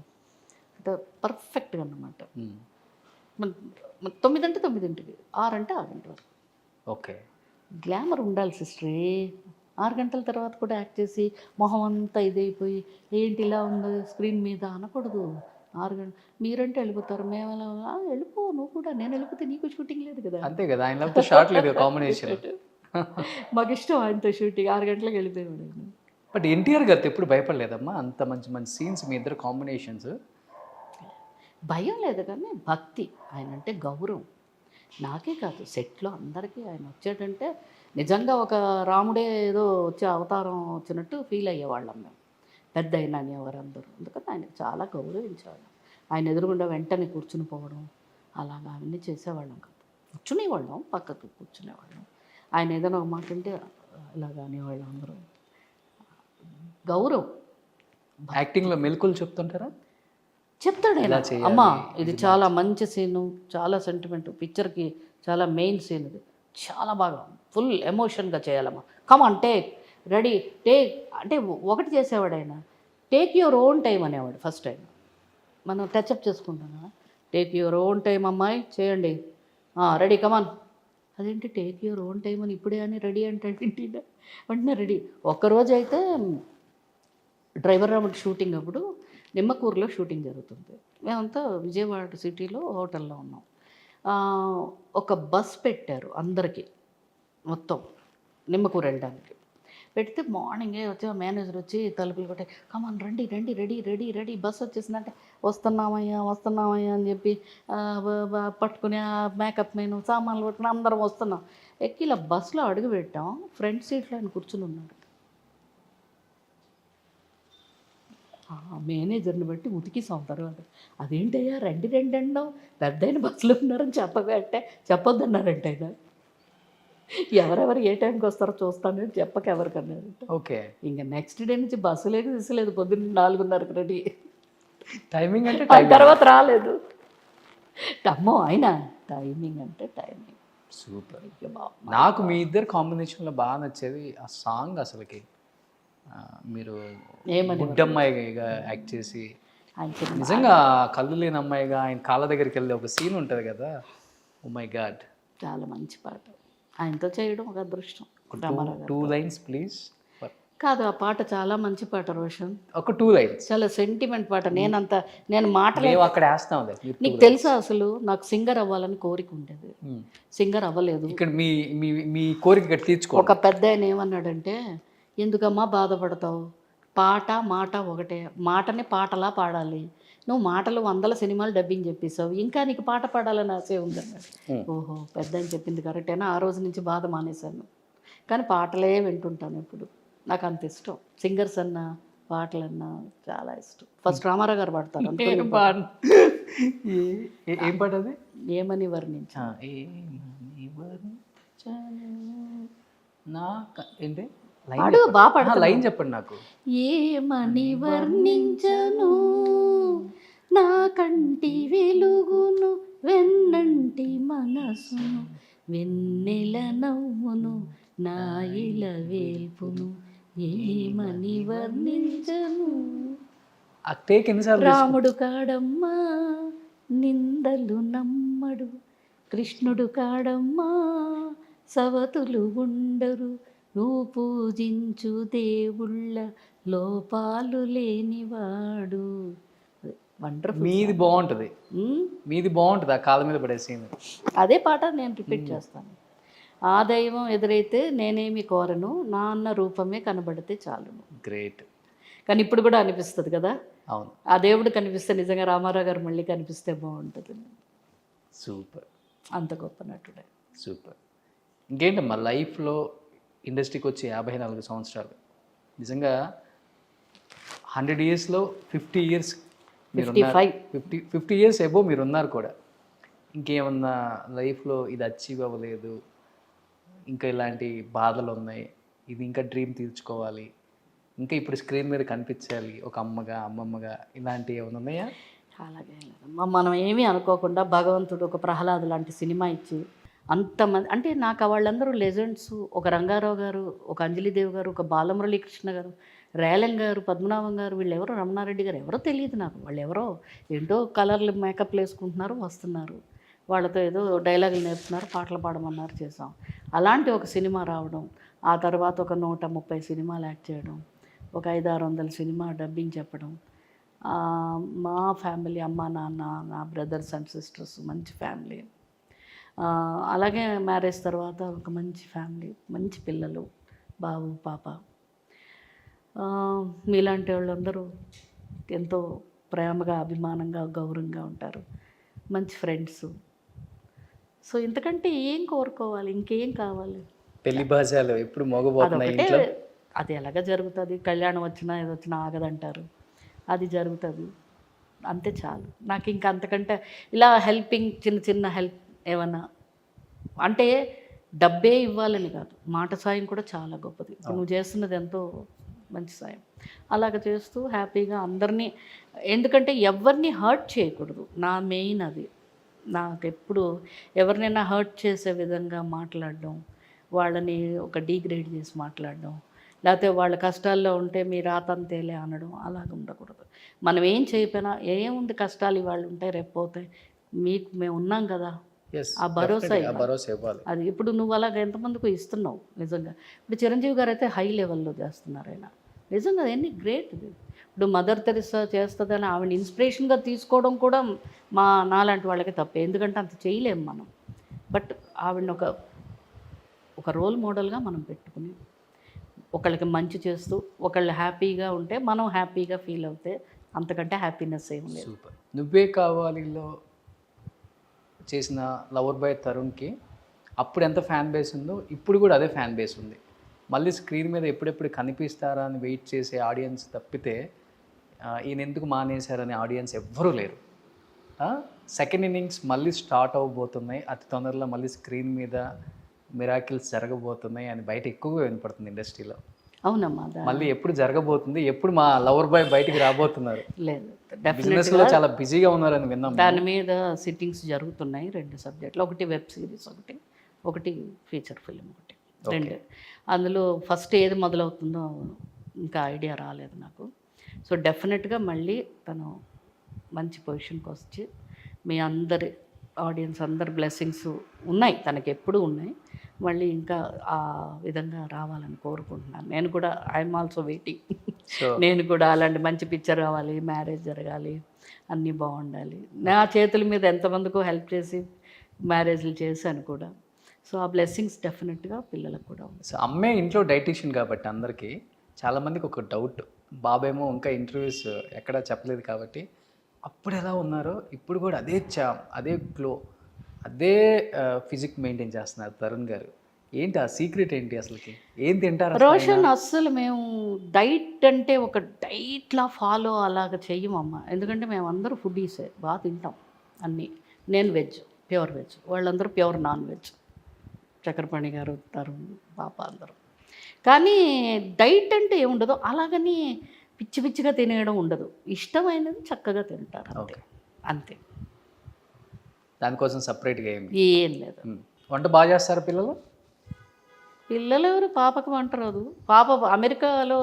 అంటే పర్ఫెక్ట్గా అన్నమాట. 9 అంటే 9ంటికి, 6 అంటే 6 గంటల వరకు. ఓకే. గ్లామర్ ఉండాలి సిస్టరీ. 6 గంటల తర్వాత కూడా యాక్ట్ చేసి మొహం అంతా ఇదైపోయి ఏంటి ఇలా ఉంది స్క్రీన్ మీద అనకూడదు. 6 గంటలు మీరంటే వెళ్ళిపోతారు, మేము ఎలా వెళ్ళిపో, నువ్వు కూడా. నేను వెళ్ళిపోతే నీకు షూటింగ్ లేదు కదా. అంతే కదా, ఆయనతో షార్ట్ లేదు కాంబినేషన్. మాకు ఇష్టం ఆయనతో షూటింగ్. 6 గంటలకు వెళ్ళిపోయాడు. బట్ ఎన్టీఆర్ గారితో ఎప్పుడు భయపడలేదమ్మా? అంత మంచి మంచి సీన్స్ మీ ఇద్దరు కాంబినేషన్స్. భయం లేదు కానీ భక్తి, ఆయన అంటే గౌరవం. నాకే కాదు సెట్లో అందరికీ ఆయన వచ్చాడంటే నిజంగా ఒక రాముడే ఏదో వచ్చే అవతారం వచ్చినట్టు ఫీల్ అయ్యేవాళ్ళం మేము, పెద్ద అయినా ఎవరందరూ. అందుకని ఆయనకు చాలా గౌరవించేవాళ్ళం. ఆయన ఎదురుగుండా వెంటనే కూర్చుని పోవడం అలాగా అవన్నీ చేసేవాళ్ళం కాదు. కూర్చునేవాళ్ళం, పక్కకు కూర్చునేవాళ్ళం. ఆయన ఏదైనా ఒక మాట అంటే ఇలాగ అనేవాళ్ళం అందరూ. గౌరవం. యాక్టింగ్లో మెలకువలు చెప్తుంటారా? చెప్తాడు ఆయన, అమ్మా ఇది చాలా మంచి సీను, చాలా సెంటిమెంట్, పిక్చర్కి చాలా మెయిన్ సీన్ ఇది, చాలా బాగా ఫుల్ ఎమోషన్గా చేయాలమ్మా, కమాన్ టేక్, రెడీ టేక్ అంటే ఒకటి చేసేవాడు ఆయన. టేక్ యువర్ ఓన్ టైం అనేవాడు ఫస్ట్ టైం. మనం టచ్అప్ చేసుకుంటాం, టేక్ యువర్ ఓన్ టైం అమ్మాయి చేయండి, రెడీ కమాన్. అదేంటి టేక్ యువర్ ఓన్ టైం అని ఇప్పుడే అని రెడీ అంటే వెంటనే రెడీ. ఒక్కరోజు అయితే డ్రైవర్ రాముడి షూటింగ్ అప్పుడు నిమ్మకూరులో షూటింగ్ జరుగుతుంది. మేమంతా విజయవాడ సిటీలో హోటల్లో ఉన్నాం. ఒక బస్ పెట్టారు అందరికీ మొత్తం నిమ్మకూరు వెళ్ళడానికి. పెడితే మార్నింగే వచ్చి మేనేజర్ వచ్చి తలుపులు కొట్టే, కమాన్ రండి రండి రెడీ రెడీ రెడీ బస్ వచ్చేసిందంటే వస్తున్నామయ్యా అని చెప్పి పట్టుకుని మేకప్ మెయిన్ సామాన్లు పట్టుకుని అందరం వస్తున్నాం. ఎక్కి ఇలా బస్సులో అడుగు పెట్టాం, ఫ్రంట్ సీట్లో ఆయన కూర్చుని ఉన్నాడు. మేనేజర్ని బట్టి ఉతికిసాం తర్వాత. అదేంటయ్యా రండి రండి అన్నావు, పెద్ద అయిన బస్సులో ఉన్నారని చెప్పవే అంటే చెప్పొద్దన్నారంట ఆయన. ఎవరెవరు ఏ టైంకి వస్తారో చూస్తానని చెప్పక ఎవరికన్నారంట. ఓకే. ఇంకా నెక్స్ట్ డే నుంచి బస్సు లేదు తీసలేదు, పొద్దున్న 4:30కి రెడీ. టైమింగ్ అంటే తర్వాత రాలేదు. అమ్మో ఆయన టైమింగ్ అంటే టైమింగ్ సూపర్. నాకు మీ ఇద్దరు కాంబినేషన్లో బాగా నచ్చేది ఆ సాంగ్. అసలుకి మీరు బుడ్డమ్మాయిగా యాక్ట్ చేసి నిజంగా కళ్ళు లేని అమ్మాయిగా ఆయన కాళ్ళ దగ్గరికి వెళ్ళి ఒక సీన్ ఉంటుంది కదా, ఓ మై గాడ్, చాలా మంచి పాట. ఆయనతో చేయడం ఒక అదృష్టం. 2 లైన్స్ ప్లీజ్. కాదు ఆ పాట చాలా మంచి పాట రోషన్, ఒక 2 లైన్స్. చాలా సెంటిమెంట్ పాట. నేను మాటలు అక్కడ వేస్తాం. నీకు తెలుసా అసలు నాకు సింగర్ అవ్వాలని కోరిక ఉండేది, సింగర్ అవ్వలేదు. ఇక్కడ మీ మీ మీ కోరిక తీర్చుకో. ఒక పెద్ద ఆయన ఏమన్నాడంటే, ఎందుకమ్మా బాధపడతావు, పాట మాట ఒకటే, మాటనే పాటలా పాడాలి, నువ్వు మాటలు 100 సినిమాలు డబ్బింగ్ చెప్పేసావు, ఇంకా నీకు పాట పాడాలని ఆశే ఉందన్నాడు. ఓహో పెద్ద అని చెప్పింది కరెక్టేనా. ఆ రోజు నుంచి బాధ మానేశాను, కానీ పాటలే వింటుంటాను ఇప్పుడు. నాకు అంత ఇష్టం, సింగర్స్ అన్నా పాటలన్నా చాలా ఇష్టం. ఫస్ట్ రామారావు గారు పాడతారు. ఏం పాట అది? ఏమని వర్ణించా ఏంటి బాగా లైన్ చెప్పండి నాకు. ఏమని వర్ణించను నా కంటి వెలుగును, వెన్నంటి మనసును, వెన్నెల నవ్వును, నా ఇలా వేల్పును ఏమని వర్ణించను. ఆ టేక్ ఎన్నిసార్లు రాముడు కాడమ్మా నిందలు నమ్మడు, కృష్ణుడు కాడమ్మా సవతులు ఉండరు, నువ్వు పూజించు దేవుళ్ళ లోపాలు లేనివాడు. వండర్ఫుల్. మీది బాగుంటుంది, మీది బాగుంటుంది ఆ కాళ్ళ మీద పడే సీన్. అదే పాట నేను రిపీట్ చేస్తాను. ఆ దైవం ఎదురైతే నేనేమి కోరను, నా అన్న రూపమే కనబడితే చాలును. గ్రేట్. కానీ ఇప్పుడు కూడా అనిపిస్తుంది కదా, అవును, ఆ దేవుడు కనిపిస్తే నిజంగా రామారావు గారు మళ్ళీ కనిపిస్తే బాగుంటుంది. సూపర్, అంత గొప్ప నటుడే. సూపర్. ఇంకేంటమ్మా లైఫ్లో ఇండస్ట్రీకి వచ్చి 54 సంవత్సరాలు, నిజంగా 100 ఇయర్స్లో 50 ఇయర్స్ మీరు 50 ఇయర్స్ ఎబో మీరు ఉన్నారు కూడా. ఇంకేమన్నా లైఫ్లో ఇది అచీవ్ అవ్వలేదు, ఇంకా ఇలాంటి బాధలు ఉన్నాయి, ఇది ఇంకా డ్రీమ్ తీర్చుకోవాలి, ఇంకా ఇప్పుడు స్క్రీన్ మీద కనిపించాలి ఒక అమ్మగా అమ్మమ్మగా, ఇలాంటివి ఏమైనా ఉన్నాయా? అలాగే లేదమ్మా, మనం ఏమీ అనుకోకుండా భగవంతుడు ఒక ప్రహ్లాద్ లాంటి సినిమా ఇచ్చి అంతమంది, అంటే నాకు వాళ్ళందరూ లెజెండ్స్. ఒక రంగారావు గారు, ఒక అంజలిదేవి గారు, ఒక బాలమురళీకృష్ణ గారు, రేలం గారు, పద్మనాభం గారు, వీళ్ళెవరో, రమణారెడ్డి గారు, ఎవరో తెలియదు నాకు. వాళ్ళు ఎవరో ఏంటో కలర్లు మేకప్లు వేసుకుంటున్నారు, వస్తున్నారు, వాళ్ళతో ఏదో డైలాగులు నేర్పుతున్నారు, పాటలు పాడమన్నారు, చేసాం. అలాంటి ఒక సినిమా రావడం, ఆ తర్వాత ఒక 130 సినిమాలు యాక్ట్ చేయడం, ఒక 500-600 సినిమా డబ్బింగ్ చెప్పడం, మా ఫ్యామిలీ, అమ్మ నాన్న, నా బ్రదర్స్ అండ్ సిస్టర్స్, మంచి ఫ్యామిలీ. అలాగే మ్యారేజ్ తర్వాత ఒక మంచి ఫ్యామిలీ, మంచి పిల్లలు, బాబు పాప. మీలాంటి వాళ్ళందరూ ఎంతో ప్రేమగా, అభిమానంగా, గౌరవంగా ఉంటారు, మంచి ఫ్రెండ్స్. సో ఇంతకంటే ఏం కోరుకోవాలి, ఇంకేం కావాలి? పెళ్లి భాషలు ఎప్పుడు మోగబోతున్నాయి ఇంట్లో? అది ఎలాగ జరుగుతుంది, కళ్యాణం వచ్చినా ఏది వచ్చినా ఆగదంటారు, అది జరుగుతుంది, అంతే చాలు నాకు. ఇంకా అంతకంటే ఇలా హెల్పింగ్, చిన్న చిన్న హెల్ప్ ఏమన్నా అంటే డబ్బే ఇవ్వాలని కాదు, మాట సాయం కూడా చాలా గొప్పది. ఇప్పుడు నువ్వు చేస్తున్నది ఎంతో మంచి సాయం. అలాగ చేస్తూ హ్యాపీగా అందరినీ, ఎందుకంటే ఎవరిని హర్ట్ చేయకూడదు, నా మెయిన్ అది. నాకు ఎప్పుడు ఎవరినైనా హర్ట్ చేసే విధంగా మాట్లాడడం, వాళ్ళని ఒక డీగ్రేడ్ చేసి మాట్లాడడం, లేకపోతే వాళ్ళ కష్టాల్లో ఉంటే మీ రాతంతేలే అనడం, అలాగ ఉండకూడదు. మనం ఏం చేయకపోయినా ఏముంది, కష్టాలు ఇవాళ ఉంటాయి, రేపు పోతాయి, మీకు మేము ఉన్నాం కదా, ఆ భరోసా ఇవ్వాలి. అది ఇప్పుడు నువ్వు అలాగ ఎంతమందికి ఇస్తున్నావు నిజంగా. ఇప్పుడు చిరంజీవి గారు అయితే హై లెవెల్లో చేస్తున్నారు ఆయన, నిజంగా ఎన్ని గ్రేట్. ఇది ఇప్పుడు మదర్ తెరిసా చేస్తుందని ఆవిడ ఇన్స్పిరేషన్గా తీసుకోవడం కూడా నాలాంటి వాళ్ళకి తప్పే, ఎందుకంటే అంత చేయలేము మనం. బట్ ఆవిడని ఒక రోల్ మోడల్గా మనం పెట్టుకుని ఒకళ్ళకి మంచి చేస్తూ ఒకళ్ళు హ్యాపీగా ఉంటే మనం హ్యాపీగా ఫీల్ అవుతే అంతకంటే హ్యాపీనెస్ ఏం లేదు. సూపర్. నువ్వే కావాలిలో చేసిన లవర్ బాయ్ తరుణ్కి అప్పుడు ఎంత ఫ్యాన్ బేస్ ఉందో ఇప్పుడు కూడా అదే ఫ్యాన్ బేస్ ఉంది. మళ్ళీ స్క్రీన్ మీద ఎప్పుడెప్పుడు కనిపిస్తారా అని వెయిట్ చేసే ఆడియన్స్ తప్పితే ఈయన ఎందుకు మానేశారనే ఆడియన్స్ ఎవ్వరూ లేరు. సెకండ్ ఇన్నింగ్స్ మళ్ళీ స్టార్ట్ అవ్వబోతున్నాయి, అతి తొందరలో మళ్ళీ స్క్రీన్ మీద మిరాకిల్స్ జరగబోతున్నాయి అని బయట ఎక్కువగా వినపడుతుంది ఇండస్ట్రీలో. అవునమ్మా, మళ్ళీ ఎప్పుడు జరగబోతుంది, ఎప్పుడు మా లవర్ బాయ్ బయటికి రాబోతున్నారు? లేదు, బిజినెస్లో చాలా బిజీగా ఉన్నారని విన్నాం. దాని మీద సిట్టింగ్స్ జరుగుతున్నాయి, 2 సబ్జెక్టులు, ఒకటి వెబ్ సిరీస్, ఒకటి ఫీచర్ ఫిల్మ్, ఒకటి 2. అందులో ఫస్ట్ ఏది మొదలవుతుందో ఇంకా ఐడియా రాలేదు నాకు. సో డెఫినెట్గా మళ్ళీ తను మంచి పొజిషన్కి వచ్చి మీ అందరి ఆడియన్స్ అందరి బ్లెస్సింగ్స్ ఉన్నాయి, తనకి ఎప్పుడూ ఉన్నాయి, మళ్ళీ ఇంకా ఆ విధంగా రావాలని కోరుకుంటున్నాను. నేను కూడా ఐఎమ్ ఆల్సో వెయిటింగ్. నేను కూడా అలాంటి మంచి పిక్చర్ రావాలి, మ్యారేజ్ జరగాలి, అన్నీ బాగుండాలి. నా చేతుల మీద ఎంతమందికో హెల్ప్ చేసి మ్యారేజ్లు చేశాను కూడా. సో ఆ బ్లెస్సింగ్స్ డెఫినెట్గా పిల్లలకు కూడా ఉంది. సో అమ్మే ఇంట్లో డైటీషియన్ కాబట్టి అందరికీ చాలామందికి ఒక డౌట్, బాబేమో ఇంకా ఇంటర్వ్యూస్ ఎక్కడా చెప్పలేదు కాబట్టి అప్పుడు ఎలా ఉన్నారో ఇప్పుడు కూడా అదే గ్లో, అదే ఫిజిక్ మెయింటైన్ చేస్తున్నారు తరుణ్ గారు. ఏంటి ఆ సీక్రెట్ ఏంటి అసలుకి? ఏం తింటారు రోషన్? అస్సలు మేము డైట్ అంటే ఒక డైట్లా ఫాలో అలాగ చెయ్యమమ్మ, ఎందుకంటే మేము అందరూ ఫుడ్డీసే, బాగా తింటాం అన్నీ. నేను వెజ్, ప్యూర్ వెజ్, వాళ్ళందరూ ప్యూర్ నాన్ వెజ్, చక్రపాణి గారు, తరుణ్, పాప అందరూ. కానీ డైట్ అంటే ఏముండదు, అలాగని పిచ్చి పిచ్చిగా తినేయడం ఉండదు, ఇష్టమైనది చక్కగా తింటారు అంతే. అంతే, దానికోసం సపరేట్గా ఏం లేదు. వంట బాగా చేస్తారు పిల్లలు? పిల్లలు ఎవరు, పాపకు వంట రాదు. పాప అమెరికాలో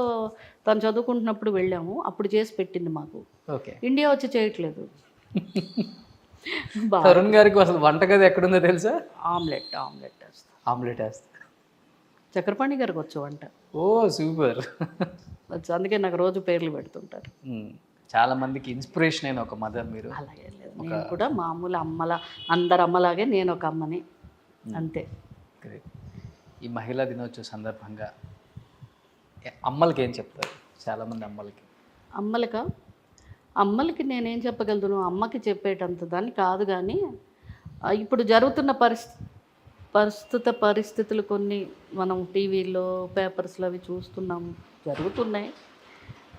తను చదువుకుంటున్నప్పుడు వెళ్ళాము, అప్పుడు చేసి పెట్టింది మాకు. ఓకే. ఇండియా వచ్చి చేయట్లేదు. తరుణ్ గారికి అసలు వంటగది ఎక్కడుందో తెలుసా? ఆమ్లెట్ వేస్తాను. ఆమ్లెట్ వేస్తా. చక్రపాణి గారికి వచ్చు వంట. ఓ సూపర్. వచ్చు, అందుకే నాకు రోజు పేర్లు పెడుతుంటారు. చాలా మందికి ఇన్స్పిరేషన్ అయిన ఒక మదర్ మీరు. అలాగే లేదు, నేను కూడా మామూలు అమ్మలా, అందరు అమ్మలాగే నేను ఒక అమ్మని, అంతే. Great. ఈ మహిళా దినోత్సవ సందర్భంగా అమ్మలకి ఏం చెప్తారు? చాలామంది అమ్మలకి నేనేం చెప్పగలను, అమ్మకి చెప్పేటంత దాన్ని కాదు. కానీ ఇప్పుడు జరుగుతున్న ప్రస్తుత పరిస్థితులు కొన్ని మనం టీవీలో పేపర్స్లో అవి చూస్తున్నాము, జరుగుతున్నాయి.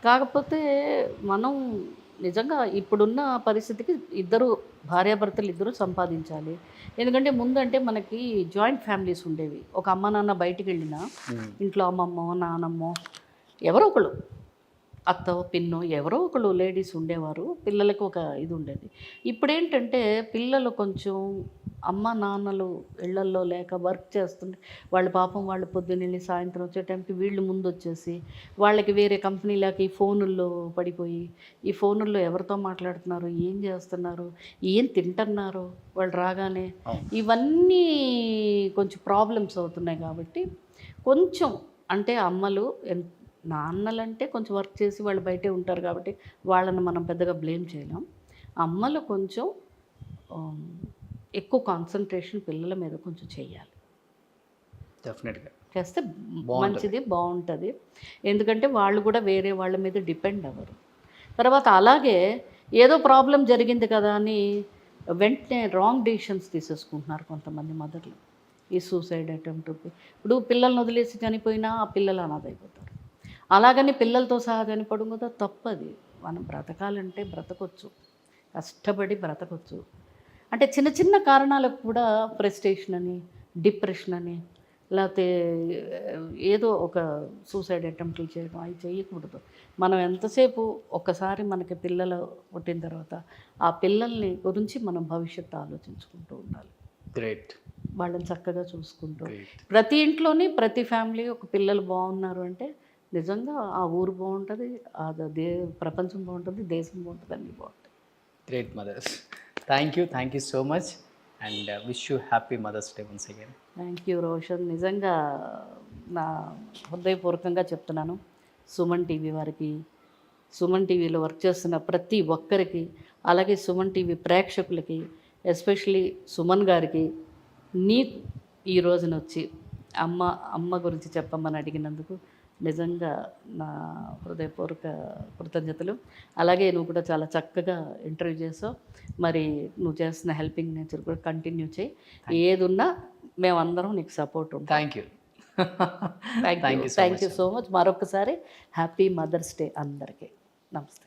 కాకపోతే మనం నిజంగా ఇప్పుడున్న పరిస్థితికి భార్యాభర్తలు ఇద్దరు సంపాదించాలి. ఎందుకంటే ముందంటే మనకి జాయింట్ ఫ్యామిలీస్ ఉండేవి. ఒక అమ్మ నాన్న బయటికి వెళ్ళినా ఇంట్లో అమ్మమ్మో నానమ్మో ఎవరో ఒకళ్ళు, అత్తో పిన్నో ఎవరో ఒకళ్ళు లేడీస్ ఉండేవారు. పిల్లలకు ఒక ఇది ఉండేది. ఇప్పుడేంటంటే పిల్లలు కొంచెం అమ్మ నాన్నలు ఇళ్లల్లో లేక వర్క్ చేస్తుంటే వాళ్ళు పాపం వాళ్ళు పొద్దున్నెళ్ళి సాయంత్రం వచ్చే టైంకి వీళ్ళు ముందు వచ్చేసి వాళ్ళకి వేరే కంపెనీలకి ఈ ఫోనుల్లో పడిపోయి, ఈ ఫోనుల్లో ఎవరితో మాట్లాడుతున్నారు, ఏం చేస్తున్నారు, ఏం తింటున్నారు వాళ్ళు రాగానే, ఇవన్నీ కొంచెం ప్రాబ్లమ్స్ అవుతున్నాయి. కాబట్టి కొంచెం అంటే అమ్మలు నాన్నలంటే కొంచెం వర్క్ చేసి వాళ్ళు బయటే ఉంటారు కాబట్టి వాళ్ళని మనం పెద్దగా బ్లేమ్ చేయలేం. అమ్మలు కొంచెం ఎక్కువ కాన్సన్ట్రేషన్ పిల్లల మీద కొంచెం చేయాలి. డెఫినెట్గా చేస్తే మంచిది, బాగుంటుంది. ఎందుకంటే వాళ్ళు కూడా వేరే వాళ్ళ మీద డిపెండ్ అవ్వరు. తర్వాత అలాగే ఏదో ప్రాబ్లం జరిగింది కదా అని వెంటనే రాంగ్ డెసిషన్స్ తీసేసుకుంటున్నారు కొంతమంది మదర్లు. ఈ సూసైడ్ అటెంప్ట్, ఇప్పుడు పిల్లల్ని వదిలేసి చనిపోయినా ఆ పిల్లలు అనాథైపోతారు. అలాగని పిల్లలతో సహా చనిపోవడం కూడా తప్పది. మనం బ్రతకాలంటే బ్రతకొచ్చు, కష్టపడి బ్రతకొచ్చు. అంటే చిన్న చిన్న కారణాలకు కూడా ఫ్రస్ట్రేషన్ అని, డిప్రెషన్ అని, లేకపోతే ఏదో ఒక సూసైడ్ అటెంప్ట్లు చేయడం అవి చేయకూడదు. మనం ఎంతసేపు ఒక్కసారి మనకి పిల్లలు పుట్టిన తర్వాత ఆ పిల్లల్ని గురించి మనం భవిష్యత్తు ఆలోచించుకుంటూ ఉండాలి. గ్రేట్. వాళ్ళని చక్కగా చూసుకుంటూ, ప్రతి ఇంట్లోని ప్రతి ఫ్యామిలీ ఒక పిల్లలు బాగున్నారు అంటే నిజంగా ఆ ఊరు బాగుంటుంది, ప్రపంచం బాగుంటుంది, దేశం బాగుంటుంది, అన్నీ బాగుంటుంది. Great mothers. Thank you so much and wish you happy mothers day once again. Thank you Roshan. నిజంగా నా హృదయపూర్వకంగా చెప్తున్నాను. సుమన్ టీవీ వారికి, సుమన్ టీవీలో వర్క్ చేస్తున్న ప్రతి ఒక్కరికి, అలాగే సుమన్ టీవీ ప్రేక్షకులకి, ఎస్పెషలీ సుమన్ గారికి, నీకు ఈ రోజున వచ్చి అమ్మ గురించి చెప్పమని అడిగినందుకు నిజంగా నా హృదయపూర్వక కృతజ్ఞతలు. అలాగే నువ్వు కూడా చాలా చక్కగా ఇంటర్వ్యూ చేసావు. మరి నువ్వు చేస్తున్న హెల్పింగ్ నేచర్ కూడా కంటిన్యూ చేయి. ఏదున్నా మేమందరం నీకు సపోర్ట్ ఉంటాం. Thank you so much. మరొకసారి హ్యాపీ మదర్స్ డే అందరికీ. నమస్తే.